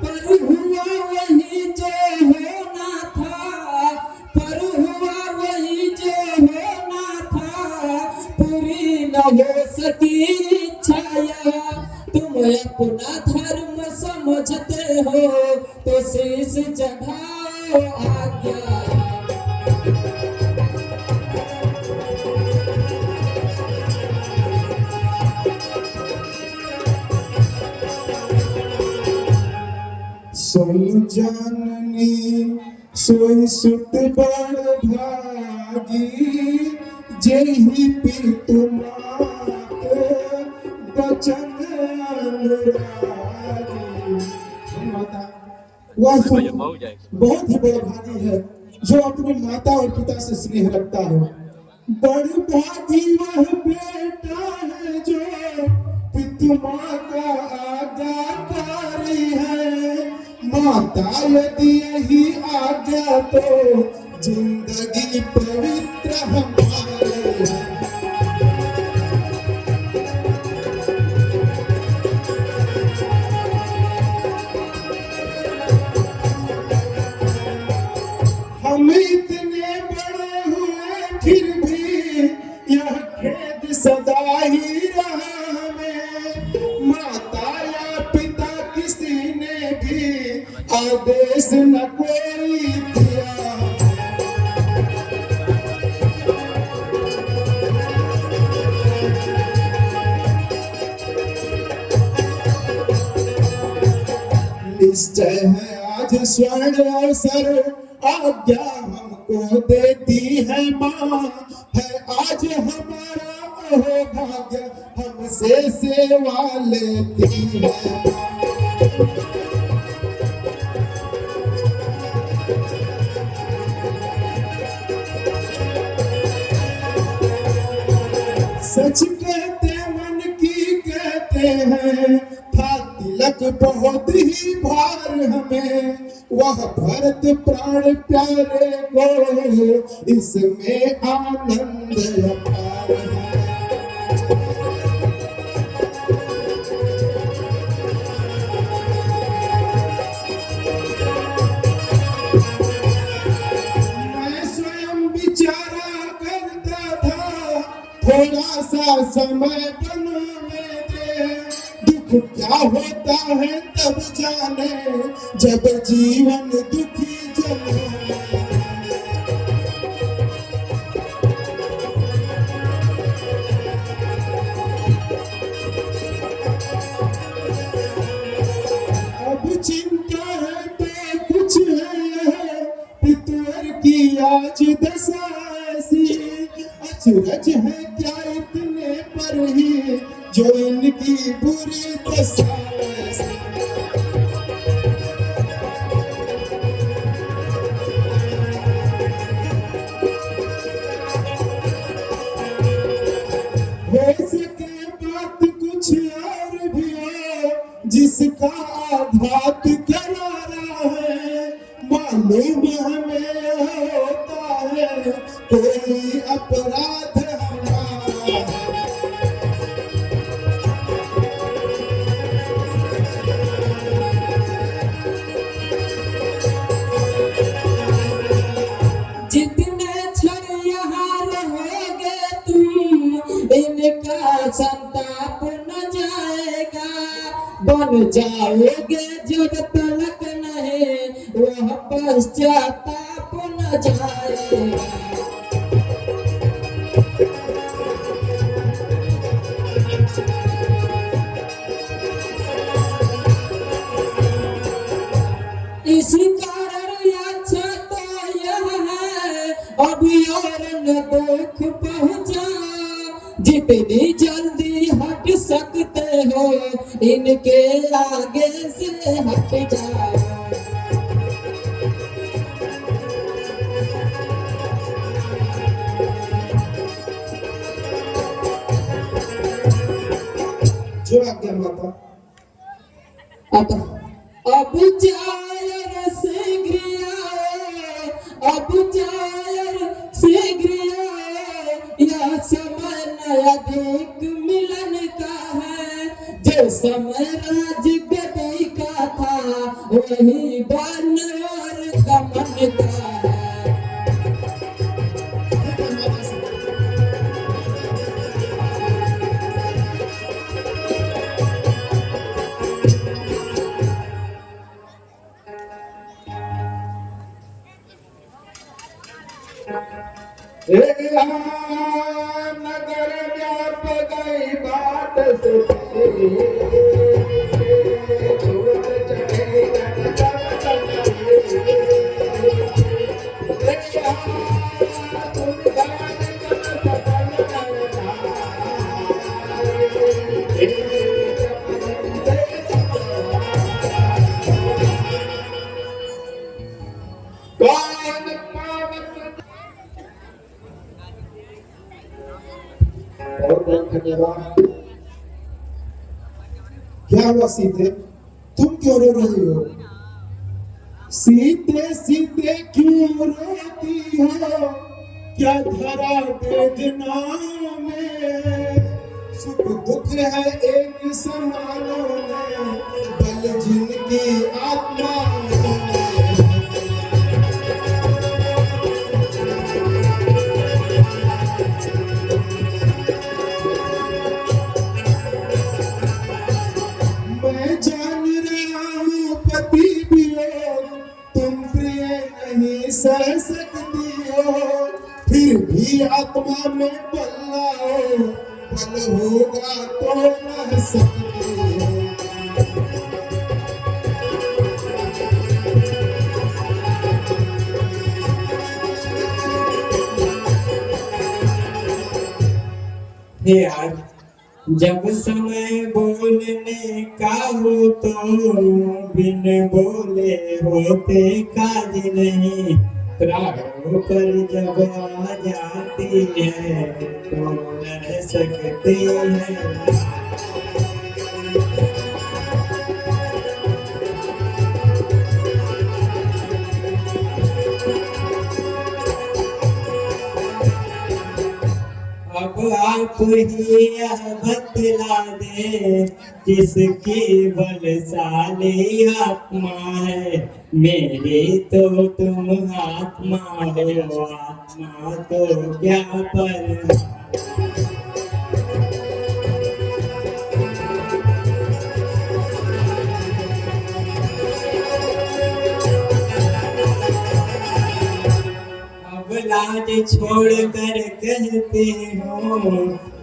पर हुआ वही जो होना था, पर हुआ वही जो होना था, पूरी न हो सकी इच्छा यह, तुम अपना धर्म समझते हो तो शीश चढ़ाओ आज्ञा। सोई जाननी सोई सुत बड़ भागी, जेहि पितु मात बचन अनुरागी। माता वह सुत बहुत ही बड़ा भागी है जो अपनी माता और पिता से स्नेह रखता है। बड़ भागी वह बेटा है जो पितु माँ का आज्ञाकारी है, माता यदि यही आज्ञा तो जिंदगी पवित्र हमारे है। हम इतने बड़े हुए फिर भी यह खेद सदा ही रहा हमें, माता या पिता किसी ने भी आदेश निश्चय है आज स्वर्ण अवसर आज्ञा हमको देती है माँ, है आज हमारा अहो भाग्य हमसे सेवा लेती है माँ। सच कहते मन की कहते हैं था तिलक बहुत ही भार हमें, वह भरत प्राण प्यारे को इसमें आनंद अपार है। मैं स्वयं विचारा करता था थोड़ा सा समय बनाने दे, दुख क्या होता है तब जाने जब जीवन दुखी जने। अब चिंता है तो कुछ है यह पितवर की आज दशा ऐसी, अचरज है क्या इतने पर ही जो इनकी बुरी दशा ऐसी। हो सके बात कुछ और भी हो जिसका आघात करारा है, मालूम हमें होता है कोई अपराध हमारा है। जितने क्षण यहाँ रहोगे तुम, इनका संताप न जाएगा, बन जाओगे जब तलक नहीं वह पश्चाताप न जाएगा। इसी कारण अच्छा तो यह है अभी और न दुख पहुंचा, जितनी जल्दी हट सकते हो इनके आगे से हट जाओ। जो आज्ञा माता। अब जायर शीघ्र आए, अब जायर शीघ्र आए, यह समय न अधिक मिलन का है, जो समय राज गद्दी का था वही बन और गमन का है। नगर व्याप गई बात से छोड़ चढ़े बहुत धन्यवाद। क्या हुआ सीते, तुम क्यों रो रही हो? सीते सीते क्यों रोती हो, क्या धरा वेदना में, सुख दुख है एक समानों में, बल जिनकी आत्मा में। मैं जान रहा हूँ पति वियोग तुम प्रिय नहीं सह सकती हो, फिर भी आत्मा में बल लाओ, बल होगा तो रह सकती हो। यार जब समय बोलने का हो तो बिन बोले होते काज नहीं, प्राणों पर जब आ जाती है तो रह सकते हैं। अब आप ही यह बतला दे किसकी बलशाली आत्मा है, मेरी तो तुम आत्मा हो, आत्मा तो क्या पर। अब लाज छोड़ कर कहते हो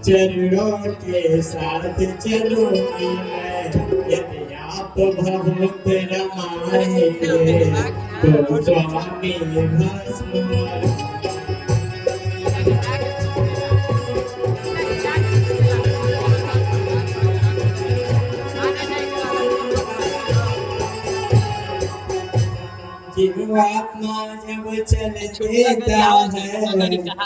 चरणों के साथ चलूंगी मैं, यदि आप भगवत रमाएंगे तो स्वामी भस्म। जीवात्मा जब चल देता है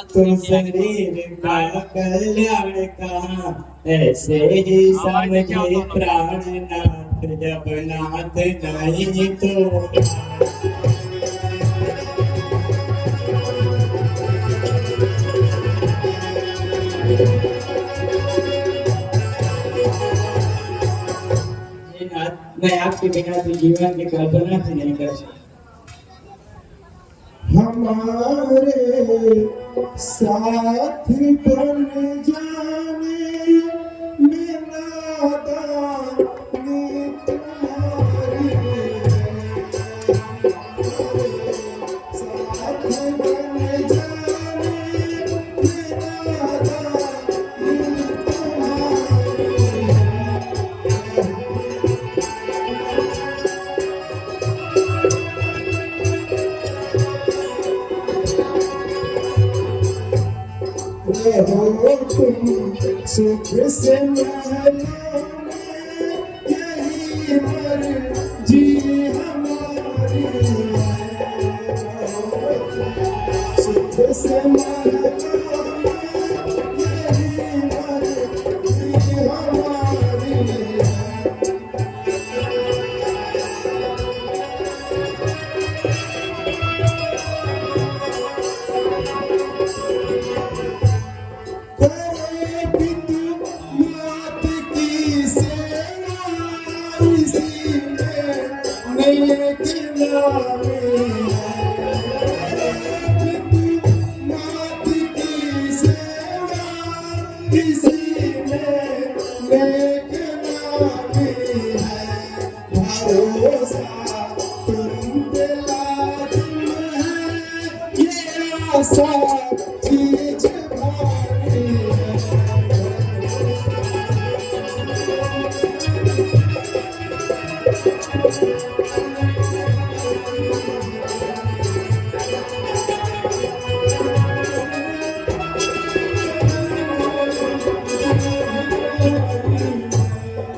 तो शरीर का कल्याण कहाँ, ऐसे ही समझे प्राणनाथ जब नाथ नहीं तो। मैं आपके बिना तो जीवन की कल्पना भी नहीं कर सकता। हमारे साथ बन जाने में नादानी तुम्हारी है, साथ बन जाने में नादानी तुम्हारी है। हो तुम सुख से महलों में, यही मर्जी हमारी है। सुख से महलों में, यही मर्जी हमारी है। चीज भारी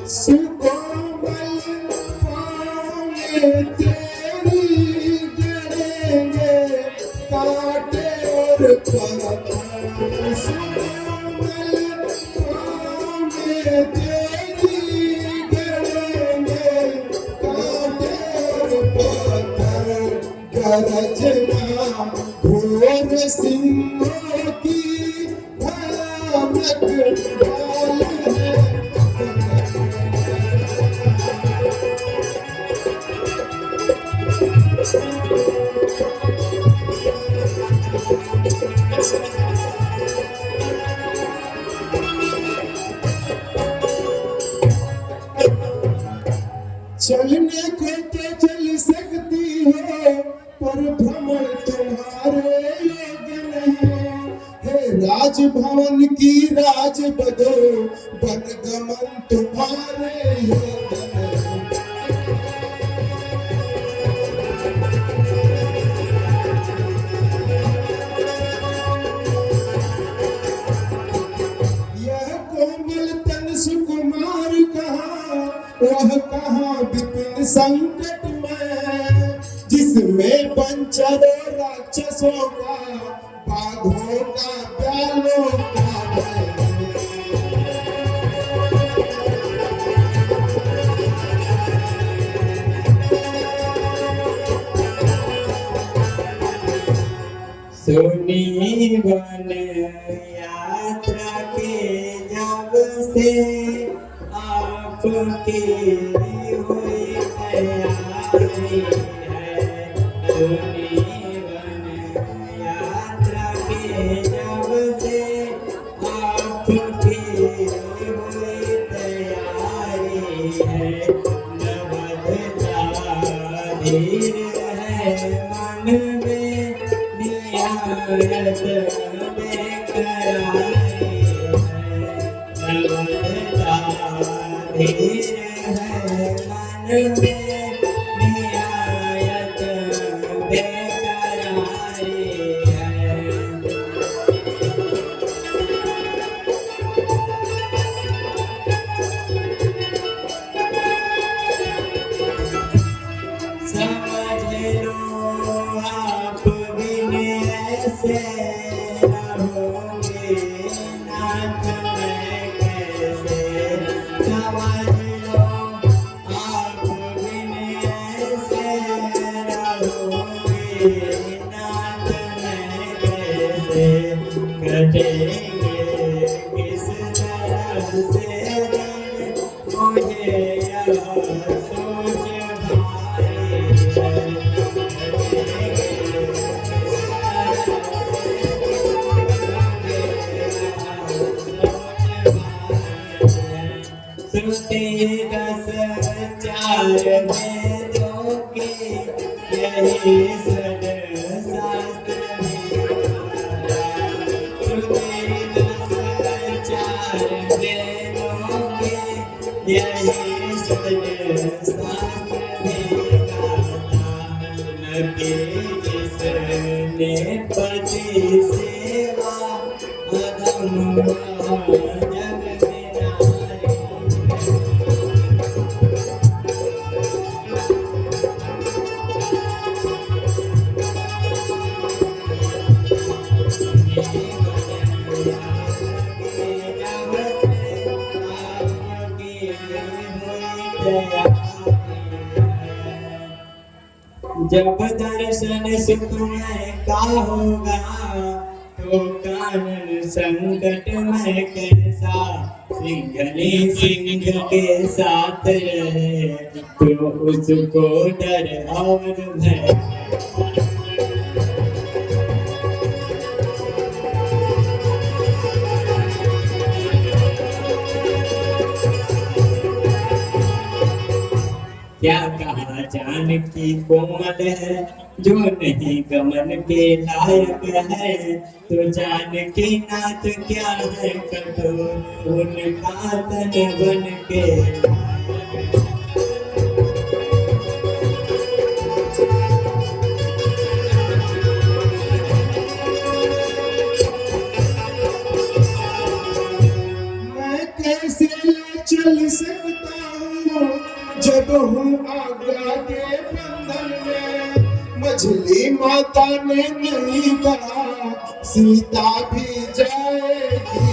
सुकोमल पाँव तेरी गड़ेंगे कांटे और पत्थर। सुकोमल पाँव तेरी गड़ेंगे कांटे और पत्थर। गरजना घोर सिंहों की भयानक ढाल है। चलने को तो चल सकती हो, पर भ्रमण तुम्हारे योग्य नहीं है। राजभवन की राज बदो, वनगमन तुम्हारे योग्य नहीं। यह संकट में, जिसमें पंचरों राक्षसों का, बाघों का, ब्यालों का भय। सुनी वन यात्रा के जब से आपकी हुई तैयारी है। सुनी वन यात्रा के जब से आपकी हुई तैयारी है। नवधता धीर है मन में, निहारत बेकरारी है। नवधता धीर है मन में, निहारत बेकरारी है। समझ लो आप बिन ऐसे रहोगे, नाथ मैं कैसे। समझ लो आप बिन ऐसे रहोगे, नाथ मैं कैसे। कटेंगे किस तरह से दिन, मुझे यह सोच श्रुति रस चार वेदों के, यही सद शास्त्र विचारा। श्रुति रस चार वेदों के, यही सद शास्त्र विचारा। नबी जिसने पति सेवा, अधम जग में नारी। जब दर्शन सुख में का होगा, तो कानन संकट में कैसा। सिंघनी सिंह के साथ रहे, तो उसको डर और भय। क्या कहा जानकी कोमल है, जो नहीं गमन के लायक है। तो जानकी नाथ क्या है कठोर, उनका तन बन के। मैं कैसे चल सकता हूँ जब हूँ आज्ञा के बंधन में। मछली माता ने नहीं कहा, सीता भी जाएगी।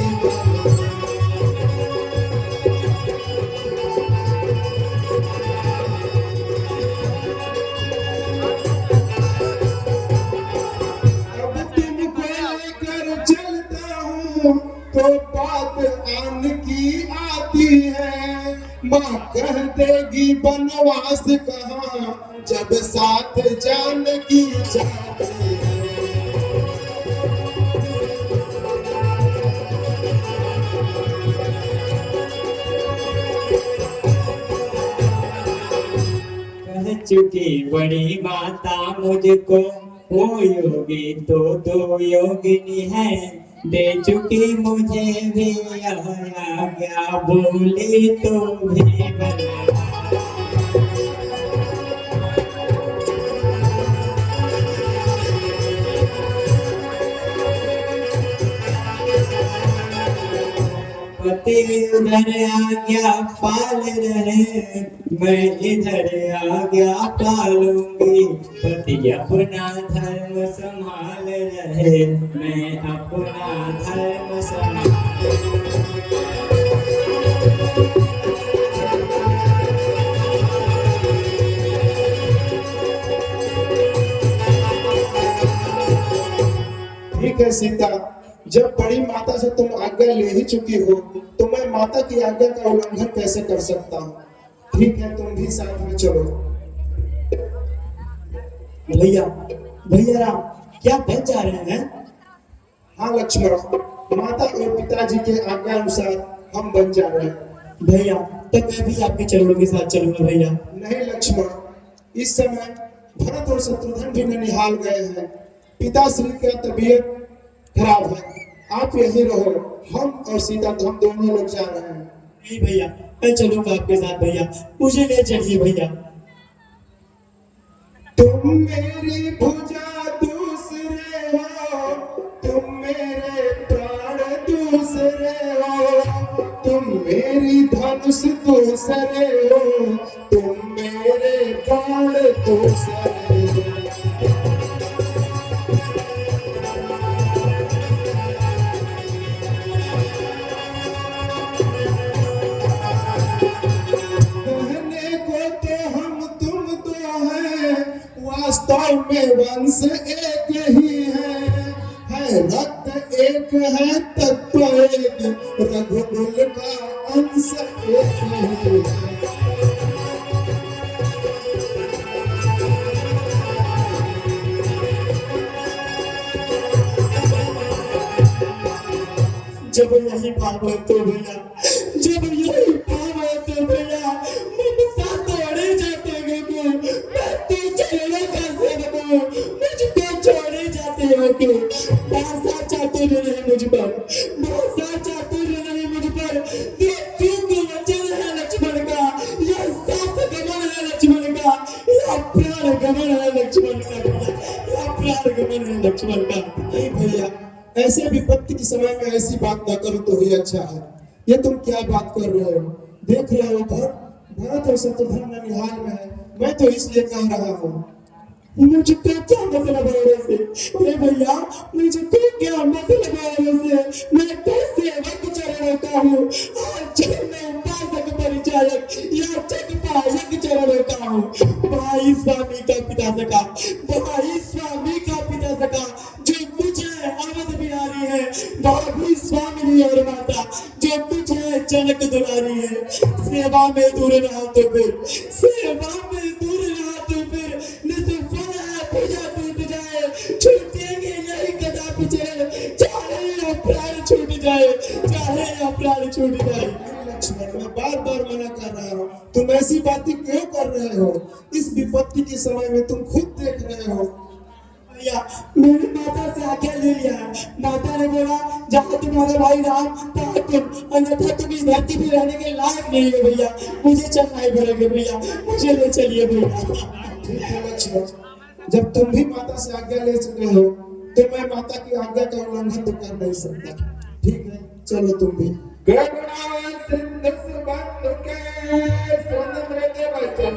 अब तुमको लेकर चलता हूँ, तो बात आन की आती है। माँ कह देगी बनवास कहाँ, जब साथ जानकी जाती है। कह चुकी बड़ी माता मुझको, वो योगी तो दो योगिनी है। दे चुकी मुझे भी आज्ञा, बोली तो भी बना। पति उधर आज्ञा पाल रहे, मैं इधर आज्ञा पालूंगी। पति अपना धर्म संभाल रहे, मैं अपना धर्म संभाल। ठीक है सीता, जब बड़ी माता से तुम आज्ञा ले ही चुकी हो तो मैं माता की आज्ञा का उल्लंघन कैसे कर सकता हूँ। ठीक है, तुम भी साथ में चलो। भैया भैया राम, क्या बन जा रहे हैं? हाँ लक्ष्मण, माता और पिताजी के आज्ञा अनुसार हम बन जा रहे हैं। भैया तब मैं भी आपके चरणों के साथ चलूंगा भैया। नहीं लक्ष्मण, इस समय भरत और शत्रुघ्न भी ननिहाल गए हैं। पिताश्री का तबीयत खराब है, आप यहीं रहो। हम और सीता हम दोनों लोग जा रहे हैं। नहीं भैया, मैं चलूंगा आपके साथ भैया, मुझे ले चलिए भैया। तुम मेरी भुजा दूसरे हो, तुम मेरे प्राण दूसरे हो, तुम मेरी धनुष दूसरे हो, तुम मेरे प्राण दूसरे हो। कहने को तो हम तुम दो हैं, वास्तव में वंश एक ही है रक्त एक है तत्व एक, रघुकुल का अंश एक ही है। जब यही पाप है तो भैया, जब यही पाप है तो भैया, मुझसे तोड़े जाते हो क्यों? मैं तो चलने कैसे लगूं? मुझको छोड़े जाते हो क्यों? भरोसा चाहते हो नहीं मुझ पर, भरोसा चाहते हो नहीं मुझ पर। तू वचन है लक्ष्मण का, यह सात गमन है लक्ष्मण का, यह प्राण गमन है लक्ष्मण का, यह प्राण गमन है लक्ष्मण का। नहीं भैया, ऐसे विपत्ति के समय में ऐसी बात न करो तो ही अच्छा है। ये तुम क्या बात कर रहे हो? देख रहे हो भरत और शत्रुघ्न ननिहाल में है, मैं तो इसलिए कह रहा हूँ। मुझको क्या मतलब है वैसे? अरे भैया, मुझको क्या मतलब है वैसे? मैं तो सेवक चरणों का हूँ, आज मैं उपासक परिचारक या जगपालक चरणों का हूँ। भाई स्वामी का पिता सका, भाई स्वामी का पिता सका, जो कुछ है अवध बिहारी है, भाभी स्वामिनी और माता जो कुछ है जनक दुलारी है। सेवा में दूर रहा तो फिर, सेवा में दूर रहा तो फिर, निसफल है पूजा टूट जाए, छूटेंगे यही कदापि चरण, चाहे प्राण छूट जाए, चाहे प्राण छूट जाए। लक्ष्मण, मैं बार बार मना कर रहा हूँ, तुम ऐसी बातें क्यों कर रहे हो? इस विपत्ति के समय में तुम खुद देख रहे हो। भैया, मेरी माता से आज्ञा ले लिया है। माता ने बोला जहाँ तुम्हारा भाई राम तहाँ तुम, अन्यथा तुम इस धरती पे रहने के लायक नहीं हो भैया। मुझे चलना ही पड़ेगा भैया, मुझे ले चलिए भैया। ठीक है लक्ष्मण, जब तुम भी माता से आज्ञा ले चुके हो तो मैं माता की आज्ञा का उल्लंघन तो कर नहीं सकता। ठीक है, चलो तुम भी। गरुड़ावन सिंधु सुबंधु के सुन मृद वचन।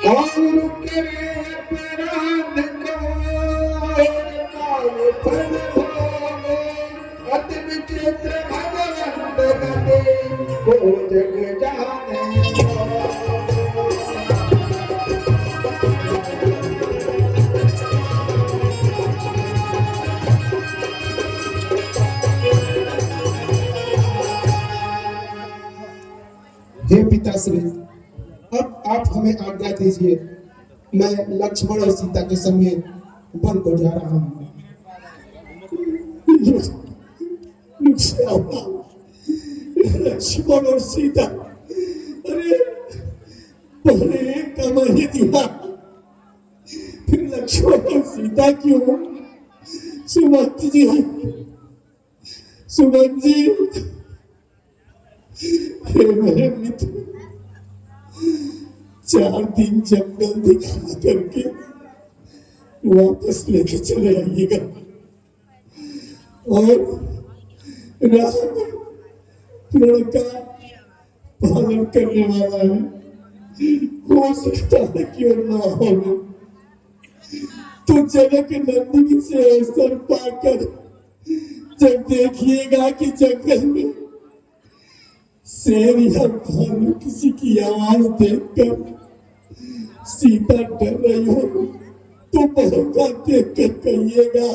और के प्राण को काल फल भोगे, अति विचित्र भगवंत गते को जग जाने। हे पिताश्री, अब आप हमें आज्ञा दीजिए। मैं लक्ष्मण और सीता के समेत वन को जा रहा हूँ। लक्ष्मण और सीता, अरे पहले एक का मैंने दिया, फिर लक्ष्मण और सीता क्यों? सुमंत जी, सुमंत जी, हे मेरे मित्र, 4 दिन जंगल दिखा करके वापस लेके चले आइएगा। और राह में प्रण का पालन करने वाला है, हो सकता है कि और ना हो। तो जनक नंदिनी से अवसर पाकर जब देखिएगा कि जंगल में शेर या भालू किसी की आवाज देखकर सीता डर रही हो, तो मौका देखकर कहिएगा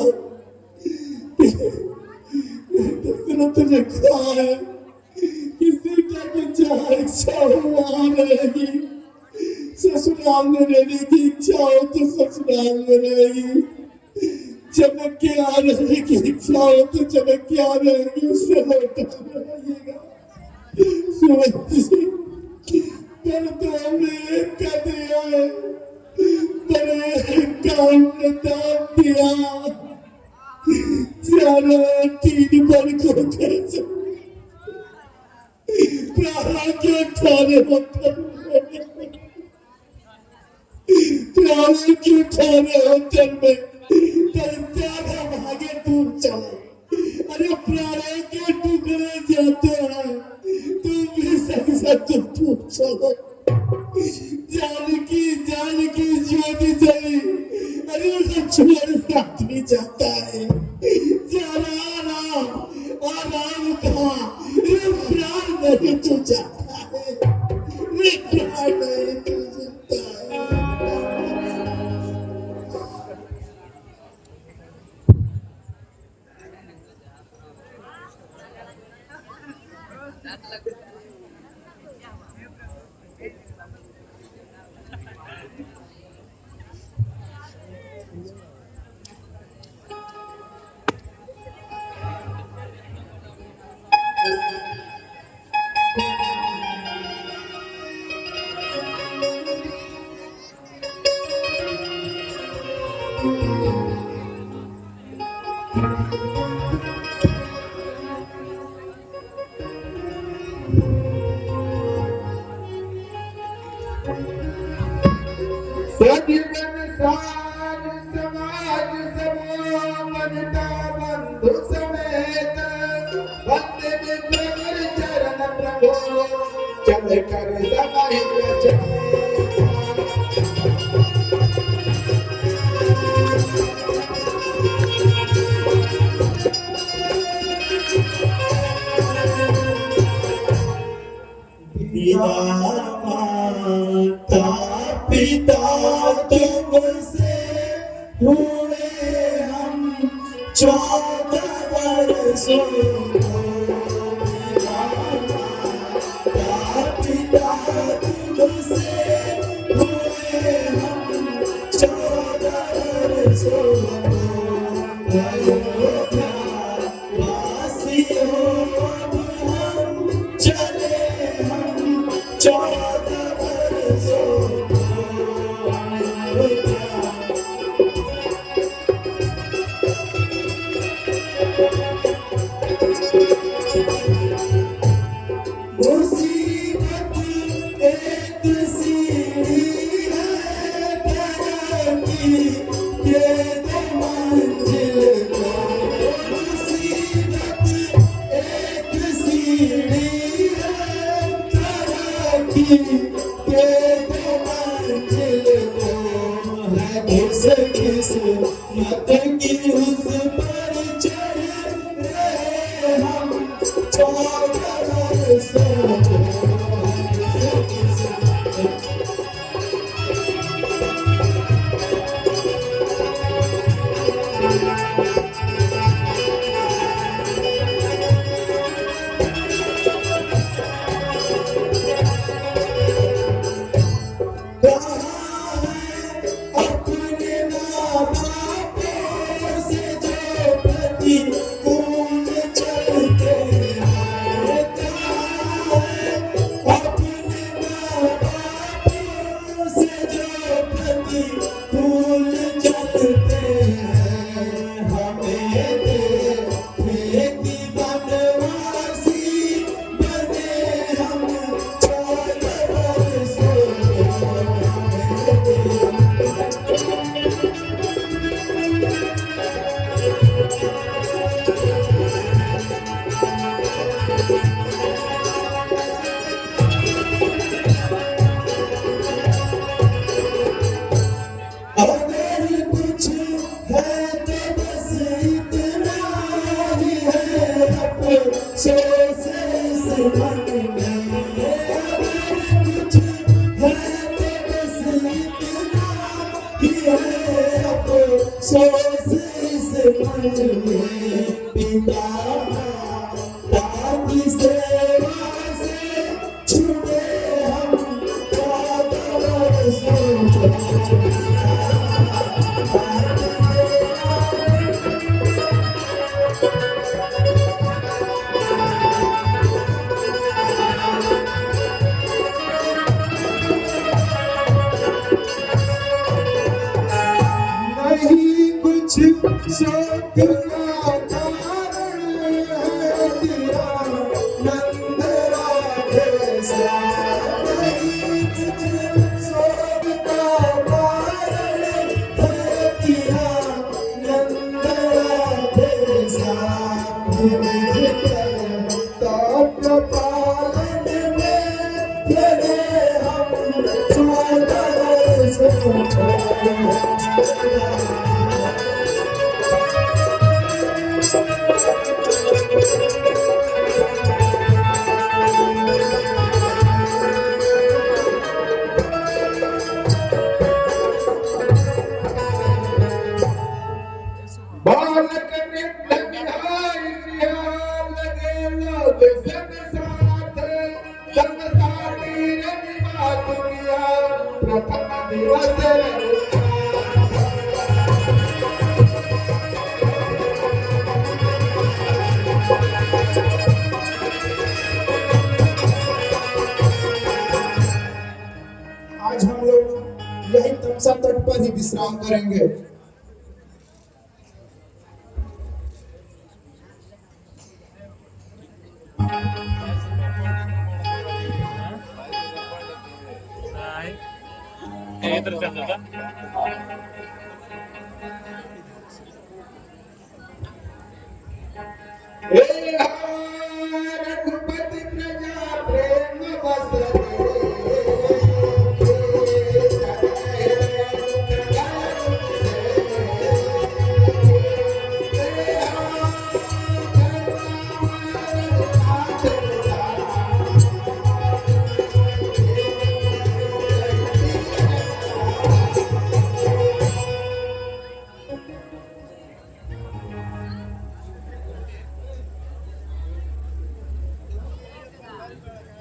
दशरथ ने कहा है कि सीता की जहाँ इच्छा हो वहां रहेगी, ससुराल में रहने की इच्छा हो तो ससुराल में रहेगी, जनक के यहाँ रहने की इच्छा हो तो जनक के यहाँ रहेगी, उससे लौटा रहिएगा। पर तो हमने एक का दिया है, पर एक का हमने दान दिया, 3 पर को कैसे प्राणा के 18 होते प्राणा के 18 होते में त्यागा भागे दूर चले। अरे प्राणों के टुकड़े जाते हैं, तुम भी संग तुम टूट चलो। जानकी ज्योति जली, अरे लक्ष्मण साथ भी जाता है, आराम का ये प्राण नहीं तू जाता है, ये प्राण नहीं तू जाता है। सजीवन साज समाज समूह मनता बंधु समेत, वंदे विप्रवर चरण प्रभु, चल कर समाहित चले। माता पिता तुमसे हुए हम 14 वर्षों को, माता पिता तुमसे हुए हम 14 वर्षों को, अयोध्या वासियों अब हम चले हम 14 वर्षों को, अयोध्या। मुसीबत एक सीढ़ी है तरक्की के 2 मंजिल को, मुसीबत एक सीढ़ी है तरक्की के 2 मंजिल को, है घिस घिस मत की उस पर चढ़ रहे हम 14 वर्षों को, घिस घिस अपने माँ बापों से जो प्रतिकूल चलते हैं, की सेवा से छूटे हम 14 वर्षों नहीं कुछ शौक का कारण है तेरा नंद राधे श्याम नहीं कुछ शौक का कारण है तेरा नंद राधे श्याम मुझे तट पालन में लगे हम 14 वर्षों बालक निहाय निहाल लगे लोग संग साथी रविवास किया प्रथम दिवस आज हम लोग यही तमसा तट पर ही विश्राम करेंगे। हे रघुपति प्रजा प्रेम बस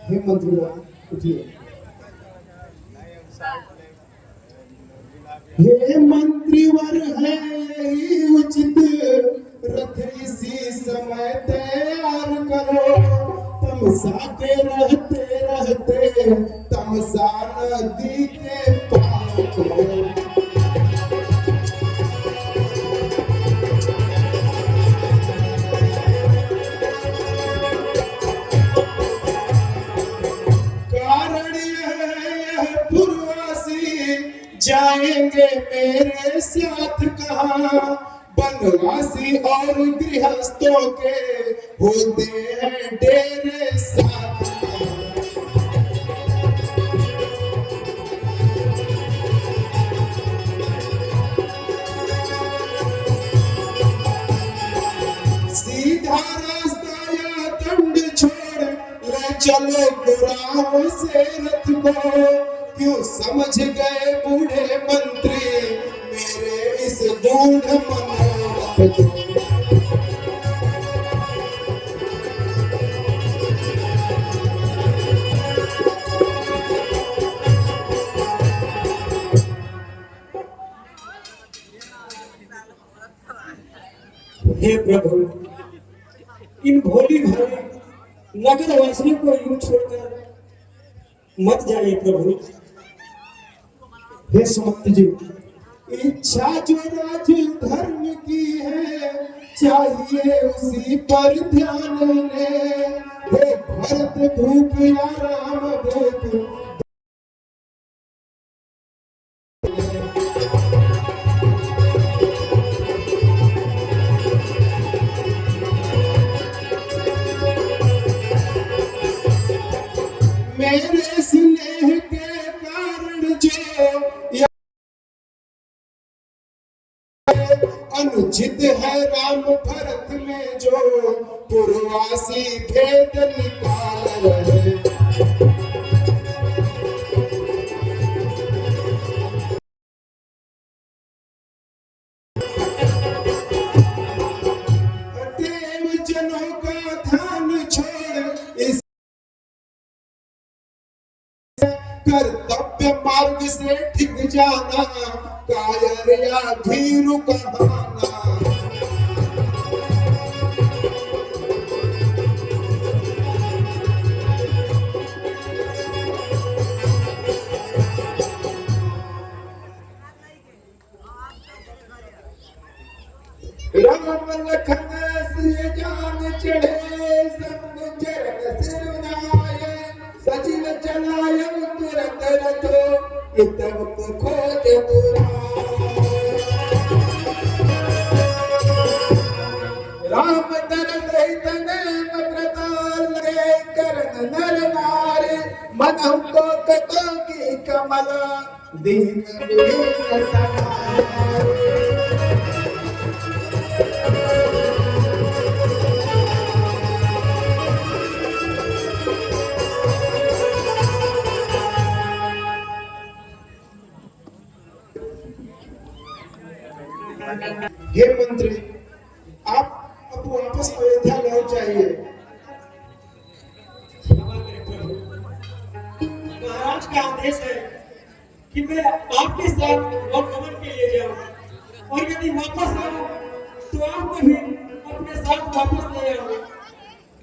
हे मंत्रीवर उठिए। हे मंत्रीवर है यही उचित रथ इसी समय तैयार करो तमसा के रहते रहते तमसा नदी के पार करो। कारण यह पूर्ववासी जाएंगे मेरे साथ कहाँ वनवासी और गृहस्थों के होते हैं डेरे साथ सीधा रास्ता या दंड छोड़ ले चलो गुराहों से रथ को क्यों समझ गए बूढ़े मंत्री मेरे इस गूढ़ मनोरथ को। हे प्रभु, इन भोली भाली नगर वासियों को यूं छोड़कर मत जाइए प्रभु। हे सुमंत जी, इच्छा जो राज धर्म की है चाहिए उसी पर ध्यान ले। हे भरत भूप या राम भूप मेरे स्नेह के कारण जो अनुचित है राम भरत में जो पूर्वासी भेद निकाल रहे। देव जनों का ध्यान छोड़ कर्तव्य मार्ग से ठीक जाना, कायर या भीरू कहाना। राम लखन सिय जान चढ़े, संग चरण सिर नाये, सजिल चलाय तुरंत रथो, इतम खोज बुलाए। राम दरस हितनेम प्रताल लगे, करन नर नारी, मनहु को कतो की कमला, दीन विहीन तनाए। हे मंत्री, आप अब वापस अयोध्या लौट जाइए। महाराज का आदेश है कि मैं आपके साथ वनगमन के लिए जाऊं, और यदि वापस आऊं तो आपको भी अपने साथ वापस ले आऊं।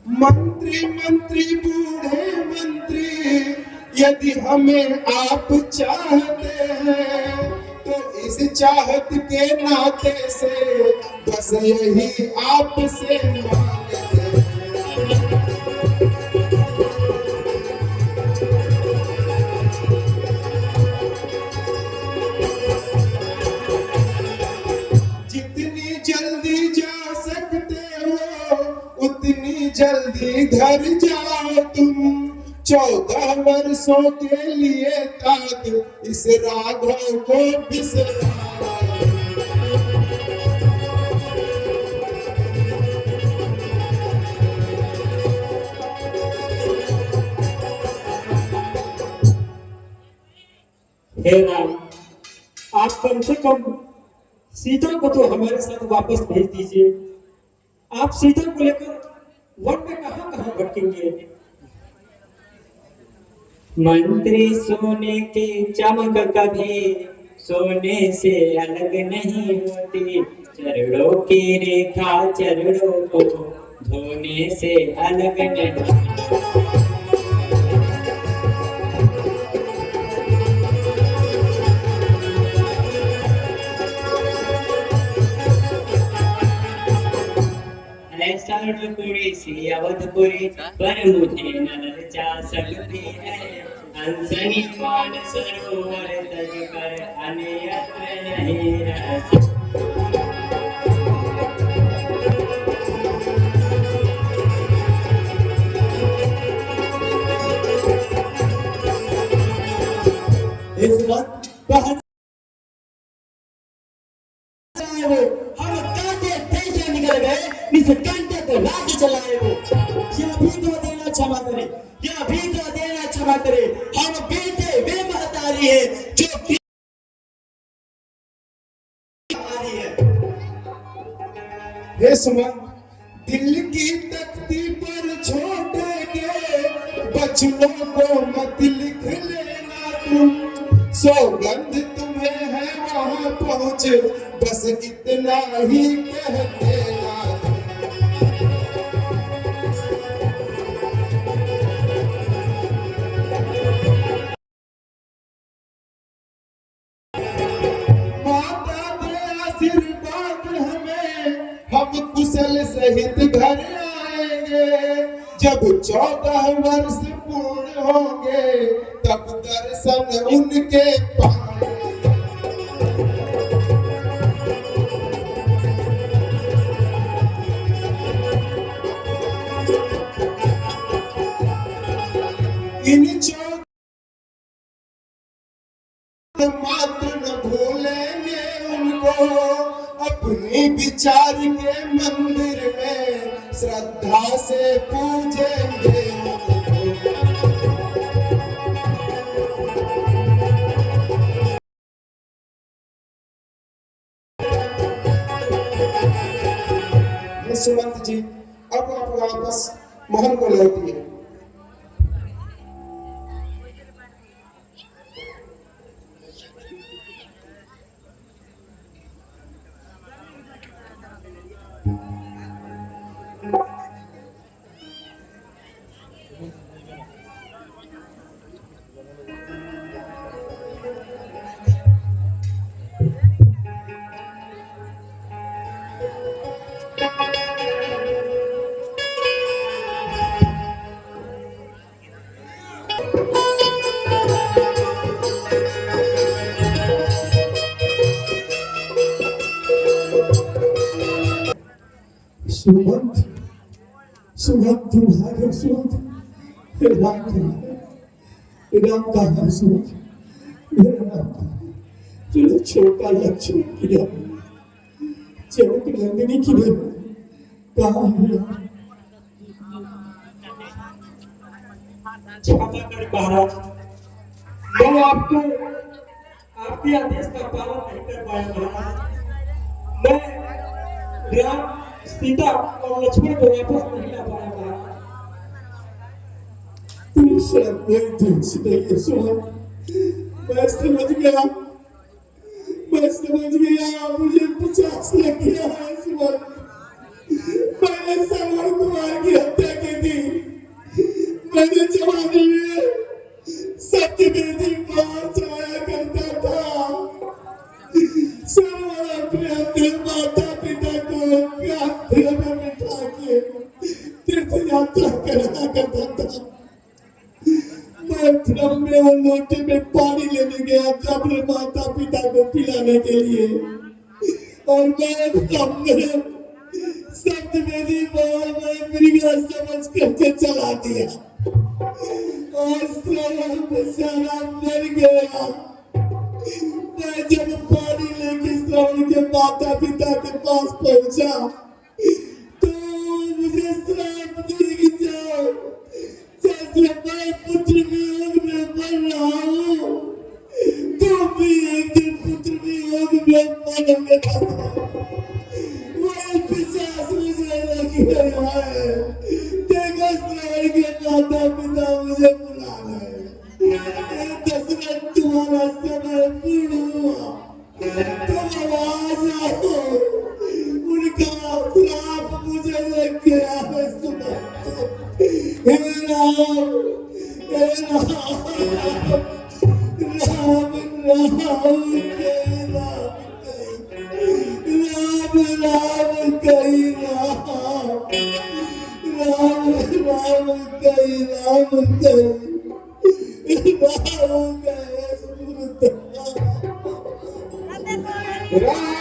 मंत्री मंत्री बूढ़े मंत्री, यदि हमें आप चाहते हैं तो इस चाहत के नाते से बस यही आपसे मांगते हैं। जितनी जल्दी जा सकते हो उतनी जल्दी घर जाओ तुम। 14 वर्षों के लिए ताक इस राघव को बिसराओ। हे राम, आप कम से कम सीता को तो हमारे साथ वापस भेज दीजिए। आप सीता को लेकर वन में कहां कहां भटकेंगे? मंत्री सोने की चमक कभी सोने से अलग नहीं होती, चरणों की रेखा चरणों को धोने से अलग नहीं। सर्वपुरी सी अवधपुरी पर मुझे न लज्जा सकती है, हंसनी मान सरोवर तज कर अन्यत्र नहीं रह सकती। इस वक्त पहन हम कांटे पैसे निकल गए, इस कांटे को लाके चलाए वो। यह भी तो देना क्षमा करे, यह भी तो देना क्षमा करे। हम बेटे वे महतारी है जो हे सुमन, दिल की तख्ती पर छोटे के बचनों को मत लिख लेना तुम। सौगंध तुम्हें है वहां पहुंच, बस इतना ही कह देना। माता दे आशीर्वाद हमें, हम कुशल सहित घर आएंगे। जब 14 वर्ष पूर्ण होंगे तब दर्शन उनके पाएंगे। इन 14 मात्र न भूलेंगे उनको, अपने विचार के मंदिर में श्रद्धा से पूजेंगे उनको। सुमंत जी, अब आप वापस महल को लौटिए। सुमंत सुमंत तुम्हारे सुमंत राम कहा सुमंत मेरा राम तुझे छोटा लक्ष्मण किया जनक नंदिनी की बहन कहाँ है क्षमा करें महाराज, मैं आपको आपके आदेश का पालन नहीं कर पाया महाराज। मैं राम सीता और लक्ष्मण को वापस नहीं ला पाया महाराज। तुम शायद मेरे दिल से नहीं सुना। मैं समझ गया मुझे 50 लग गया है सुमन। मैंने श्रवण कुमार की हत्या की थी। मैंने जवानी में सत्यवेदी बाहर चलाया करता था। श्रवण अपने माता पिता को कांधे में बिठा के तीर्थ यात्रा करा करता था। मैं भ्रम में और लोटे में पानी लेने गया था अपने माता पिता को पिलाने के लिए, और मैं भ्रम में सत्यवेदी बाहर में मृगा समझ करके चला दिया और श्रवण बेचारा मर गया। मैं जब पानी लेके श्रवण के माता पिता के पास पहुंचा तो मुझे श्राप दी जाओ जैसे मैं पुत्र वियोग में मर रहा हूँ, तुम भी एक दिन पुत्र वियोग में मरोगे। वही पिशाच मुझे लग गया है। देखो श्रवण के माता पिता मुझे बुला रहे। दशरथ तुम्हारा समय पूर्ण हुआ, तुम आवाज आओ। उनका श्राप मुझे लग गया है। हे राम हे राम राम राम कही राम कही राम राम राम कही राम कही राम कही राम